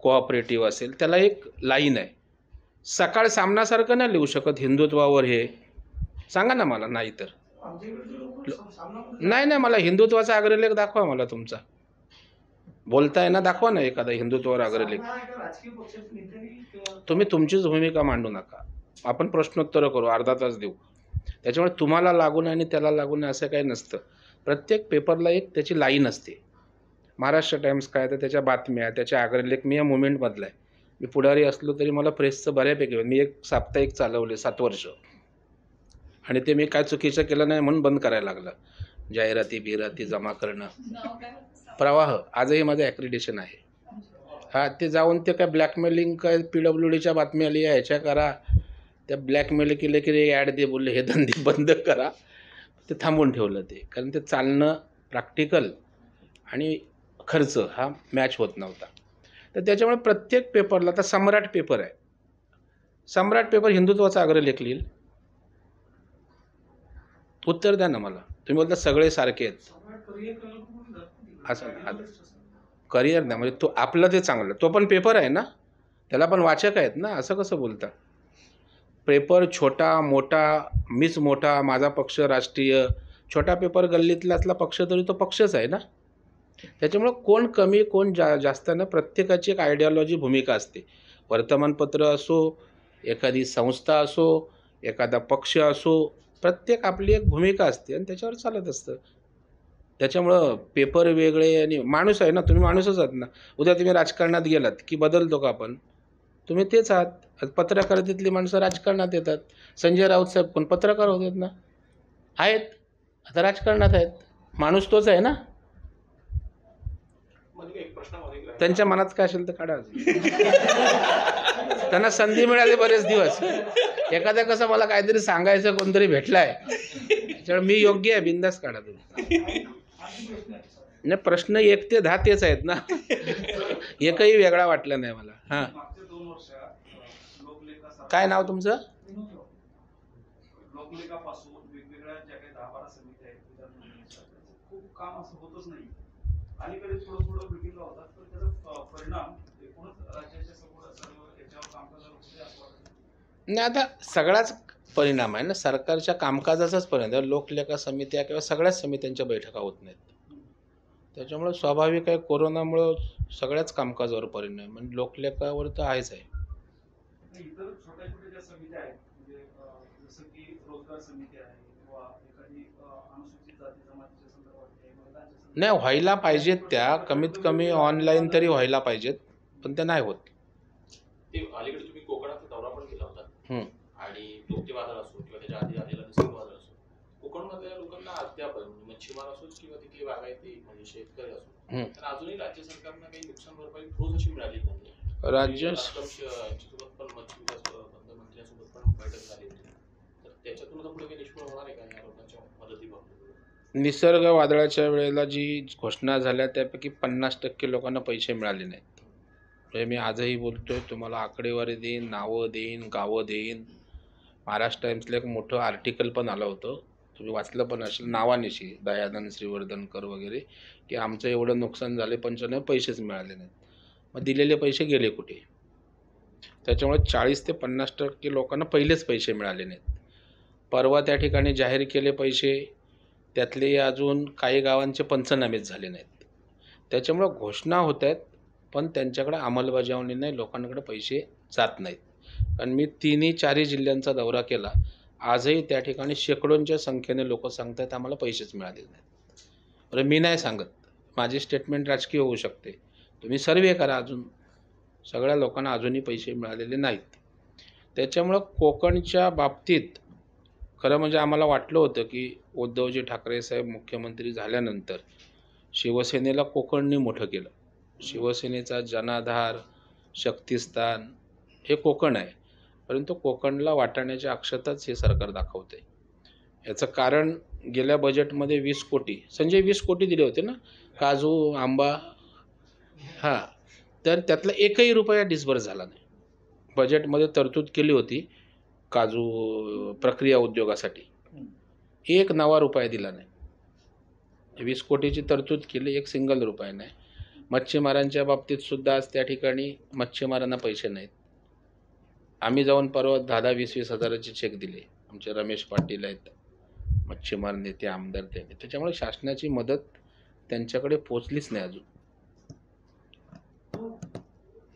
कोऑपरेटिव्ह असेल, त्याला एक लाईन आहे. सकाळ सामनासारखं नाही लिहू शकत हिंदुत्वावर. हे सांगा ना मला. नाही तर आमच्या इकडचे लोक सामना नाही, मला हिंदुत्वाचा अग्रलेख दाखवा मला तुमचा. बोलताय ना, दाखवा ना एखादा हिंदुत्वावर अग्रलेख. राजकीय पक्षाच्या नेत्यांनी किंवा तुम्ही तुमचीच भूमिका मांडू नका. आपण प्रश्नोत्तरं करू, अर्धा तास देऊ. त्याच्यामुळे तुम्हाला लागून आणि त्याला लागून असं काही नसतं. प्रत्येक पेपरला एक त्याची लाईन असते. महाराष्ट्र टाइम्स काय तर त्याच्या बातम्या, त्याच्या अग्रलेख. मी या मुवमेंटमधला आहे. मी पुढारी असलो तरी मला प्रेसचं बऱ्यापैकी. मी एक साप्ताहिक चालवले 7 वर्ष, आणि ते मी काय चुकीचं केलं नाही म्हणून बंद करायला लागलं. जाहिराती जमा करणं. नाव काय? प्रवाह आजही माझं ॲक्रिडिशन आहे. हा, ते जाऊन ते काय ब्लॅकमेलिंग काय PWDच्या बातमी आली आहे ह्याच्या करा, त्या ब्लॅकमेल केले की ॲड दे बोलले, हे धंदे बंद करा. ते थांबवून ठेवलं ते, कारण ते चालणं प्रॅक्टिकल आणि खर्च हा मॅच होत नव्हता. तर त्याच्यामुळे प्रत्येक पेपरला, आता सम्राट पेपर आहे, सम्राट पेपर हिंदुत्वाचा अग्रलेख लिहिल. उत्तर द्या ना मला. तुम्ही बोलता सगळे सारखे आहेत. करिअर करायला कोणी जात असं करिअर नाही म्हणजे तो आपलं ते चांगलं, तो पण पेपर आहे ना, त्याला पण वाचक आहेत ना. असं कसं बोलता? पेपर छोटा मोठा, मीच मोठा, माझा पक्ष राष्ट्रीय. छोटा पेपर गल्लीतला असला पक्ष तरी तो पक्षच आहे ना. त्याच्यामुळं कोण कमी कोण जास्त ना, प्रत्येकाची एक आयडिओलॉजी भूमिका असते. वर्तमानपत्र असो, एखादी संस्था असो, एखादा पक्ष असो, प्रत्येक आपली एक भूमिका असते आणि त्याच्यावर चालत असतं. त्याच्यामुळं पेपर वेगळे आणि माणूस आहे ना, तुम्ही माणूसच आहात ना. उद्या तुम्ही राजकारणात गेलात की बदलतो का आपण? तुम्ही तेच आहात. पत्रकारितेतली माणसं राजकारणात येतात. संजय राऊत साहेब कोण पत्रकार होतात ना, आहेत, आता राजकारणात आहेत. माणूस तोच आहे ना, म्हणजे एक प्रश्न मध्ये राहिला. त्यांच्या मनात काय असेल तर काढा. त्यांना संधी मिळाली बरेच दिवस. एखाद्या कसं मला काहीतरी सांगायचं कोणतरी भेटलाय, त्याच्यामुळे मी योग्य आहे, बिंदास काढा तुम्ही. नाही, प्रश्न 1 ते 10 तेच आहेत ना, एकही वेगळा वाटला नाही मला. हां, मागच्या 2 वर्षात लोकलेखा काय नाव तुमचं? लोकलेखापासून वेगवेगळ्या ज्या काही 10-12 समित्या आहेत विधानमंडळाच्या, त्याचं खूप काम असं होतच नाही. अलीकडे थोडं मिटिंगला होतात, पण त्याचा परिणाम एकूणच राज्याच्या सर्व याच्यावर कामकाजावर होते असं वाटतं. नाही, आता सगळाच परिणाम आहे ना, सरकारच्या कामकाजाचाच परिणाम आहे. लोकलेखा समित्या किंवा सगळ्याच समित्यांच्या बैठका होत नाहीत, त्याच्यामुळे स्वाभाविक आहे कोरोनामुळं सगळ्याच कामकाजावर परिणाम आहे. म्हणजे लोकलेखावर तर आहेच आहे. इतर छोट्या छोट्या ज्या समित्या आहेत, म्हणजे जसं की रोजगार समिती आहे किंवा एखादी अनुसूचित जाती जमातीच्या संदर्भात आहे, महिलांच्या संदर्भात नाही, व्हायला पाहिजेत त्या, कमीत कमी ऑनलाईन तरी व्हायला पाहिजेत, पण ते नाही होत. ते अलीकडे तुम्ही कोकणाचा दौरा पण केला होता. हम्म. आणि तोक्ते वादळ असो किंवा त्याच्या आधी झालेलं निसर्ग वादळ असो, कोकणमधल्या लोकांना अद्याप म्हणजे मच्छीमार असो किंवा तिथले बागायती म्हणजे शेतकरी असो, हम्म. तर अजूनही राज्य सरकारनं काही नुकसान भरपाई ठोस अशी मिळाली नाही. राज्य यांच्यासोबत पण मच्छी विकास मंत्र्यांसोबत पण बैठक झाली होती. तर त्याच्यातून आता पुढे काही निष्फळ होणार आहे का या लोकांच्या मदतीबाबत? निसर्ग वादळाच्या वेळेला जी घोषणा झाल्या त्यापैकी 50% लोकांना पैसे मिळाले नाहीत. म्हणजे मी आजही बोलतोय, तुम्हाला आकडेवारी देईन, नावं देईन, गावं देईन. महाराष्ट्र टाइम्सला एक मोठं आर्टिकल पण आलं होतं, तुम्ही वाचलं पण असेल, नावानिशी दयानंद श्रीवर्धनकर वगैरे, की आमचं एवढं नुकसान झाले, पंचनामे पैसेच मिळाले नाहीत. मग दिलेले पैसे गेले कुठे? त्याच्यामुळे 40 ते 50% लोकांना पहिलेच पैसे मिळाले नाहीत. परवा त्या ठिकाणी जाहीर केले पैसे, त्यातले अजून काही गावांचे पंचनामेच झाले नाहीत. त्याच्यामुळं घोषणा होत आहेत, पण त्यांच्याकडे अंमलबजावणी नाही, लोकांकडे पैसे जात नाहीत. कारण मी 3-4 जिल्ह्यांचा दौरा केला, आजही त्या ठिकाणी शेकडोंच्या संख्येने लोक सांगतात आम्हाला पैसेच मिळाले नाहीत. बरं, मी नाही सांगत, माझी स्टेटमेंट राजकीय होऊ शकते, तुम्ही सर्वे करा, अजून सगळ्या लोकांना अजूनही पैसे मिळालेले नाहीत. त्याच्यामुळं कोकणच्या बाबतीत खरं म्हणजे आम्हाला वाटलं होतं की उद्धवजी ठाकरे साहेब मुख्यमंत्री झाल्यानंतर शिवसेनेला कोकणने मोठं केलं. शिवसेनेचा जनाधार, शक्तिस्थान हे कोकण आहे, परंतु कोकणला वाटाण्याच्या अक्षताच हे सरकार दाखवते. याचं कारण गेल्या बजेटमध्ये 20 कोटी, संजय 20 कोटी दिले होते ना, काजू, आंबा, हां, तर त्यातला एकही रुपया डिस्बर्स झाला नाही. बजेटमध्ये तरतूद केली होती काजू प्रक्रिया उद्योगासाठी, एक नवा रुपया दिला नाही. 20 कोटीची तरतूद केली, एक सिंगल रुपया नाही. मच्छीमारांच्या बाबतीत सुद्धा आज त्या ठिकाणी मच्छीमारांना पैसे नाहीत. आम्ही जाऊन परवा 10-20 हजाराचे चेक दिले. आमचे रमेश पाटील आहेत, मच्छीमार नेते, आमदार त्यांनी. त्याच्यामुळे शासनाची मदत त्यांच्याकडे पोचलीच नाही अजून.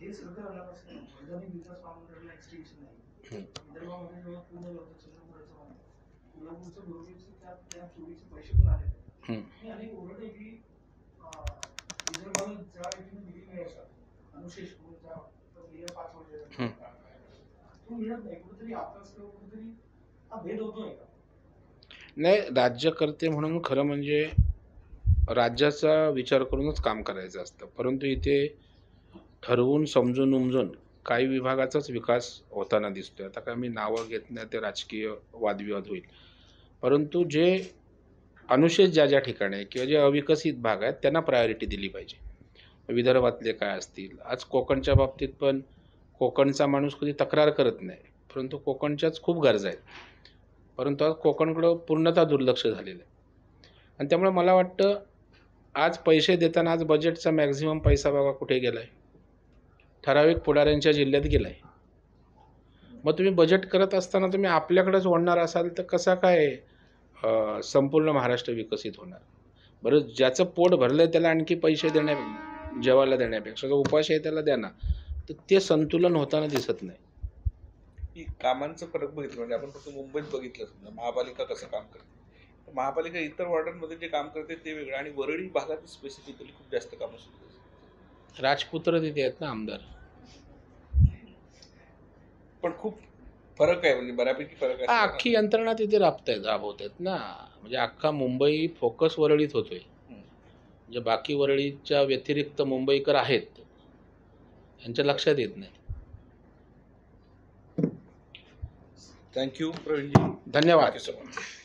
हे सरकार आल्यापासून मैदानी विकास महामंडळाला एक्सटेन्शन नाही. विदर्भामध्ये जेव्हा पूर्ण होतं चंद्रपुराचं पाणी, कोल्हापूरचं बरोबरीचं त्या चोरीचे पैसे पण आले. आणि अनेक ओरडे की विदर्भाला ज्या रीतीने निधी मिळायचा अनुशेष म्हणून त्या गेल्या 5 वर्षाचा तो मिळत नाही. कुठेतरी आताच कुठेतरी हा भेद होतोय का? नाही, राज्यकर्ते म्हणून खरं म्हणजे राज्याचा विचार करूनच काम करायचं असतं, परंतु इथे ठरवून समजून उमजून काही विभागाचाच विकास होताना दिसतोय. आता काय मी नावं घेत नाही, ते राजकीय वादविवाद होईल, परंतु जे अनुशेष ज्या ज्या ठिकाणी आहे किंवा जे अविकसित भाग आहेत त्यांना प्रायोरिटी दिली पाहिजे. विदर्भातले काय असतील, आज कोकणच्या बाबतीत पण कोकणचा माणूस कधी तक्रार करत नाही, परंतु कोकणच्याच खूप गरजा आहेत, परंतु आज कोकणकडं पूर्णतः दुर्लक्ष झालेलं आहे. आणि त्यामुळे मला वाटतं आज पैसे देताना आज बजेटचा मॅक्झिमम पैसा बघा कुठे गेला आहे, ठराविक पुढाऱ्यांच्या जिल्ह्यात गेला आहे. मग तुम्ही बजेट करत असताना तुम्ही आपल्याकडेच ओढणार असाल तर कसा काय संपूर्ण महाराष्ट्र विकसित होणार? बरं, ज्याचं पोट भरलं आहे त्याला आणखी पैसे जेवायला देण्यापेक्षा जो उपाशी आहे त्याला द्या ना, तर ते संतुलन होताना दिसत नाही. कामांचं फरक बघितलं म्हणजे आपण फक्त मुंबईत बघितलं, समजा महापालिका कसं काम करते, महापालिका इतर वॉर्डांमध्ये जे काम करते ते वेगळं, आणि वरळी भागात स्पेसिफिकली खूप जास्त कामं सुरू राजपुत्र तिथे आहेत ना आमदार, पण खूप फरक आहे म्हणजे बऱ्यापैकी फरक हा, आहे. अख्खी यंत्रणा तिथे राबवतात ना. म्हणजे अख्खा मुंबई फोकस वरळीत होतोय. म्हणजे बाकी वरळीच्या व्यतिरिक्त मुंबईकर आहेत यांच्या लक्षात येत नाही. थँक्यू प्रवीणजी. धन्यवाद. Thank you so much.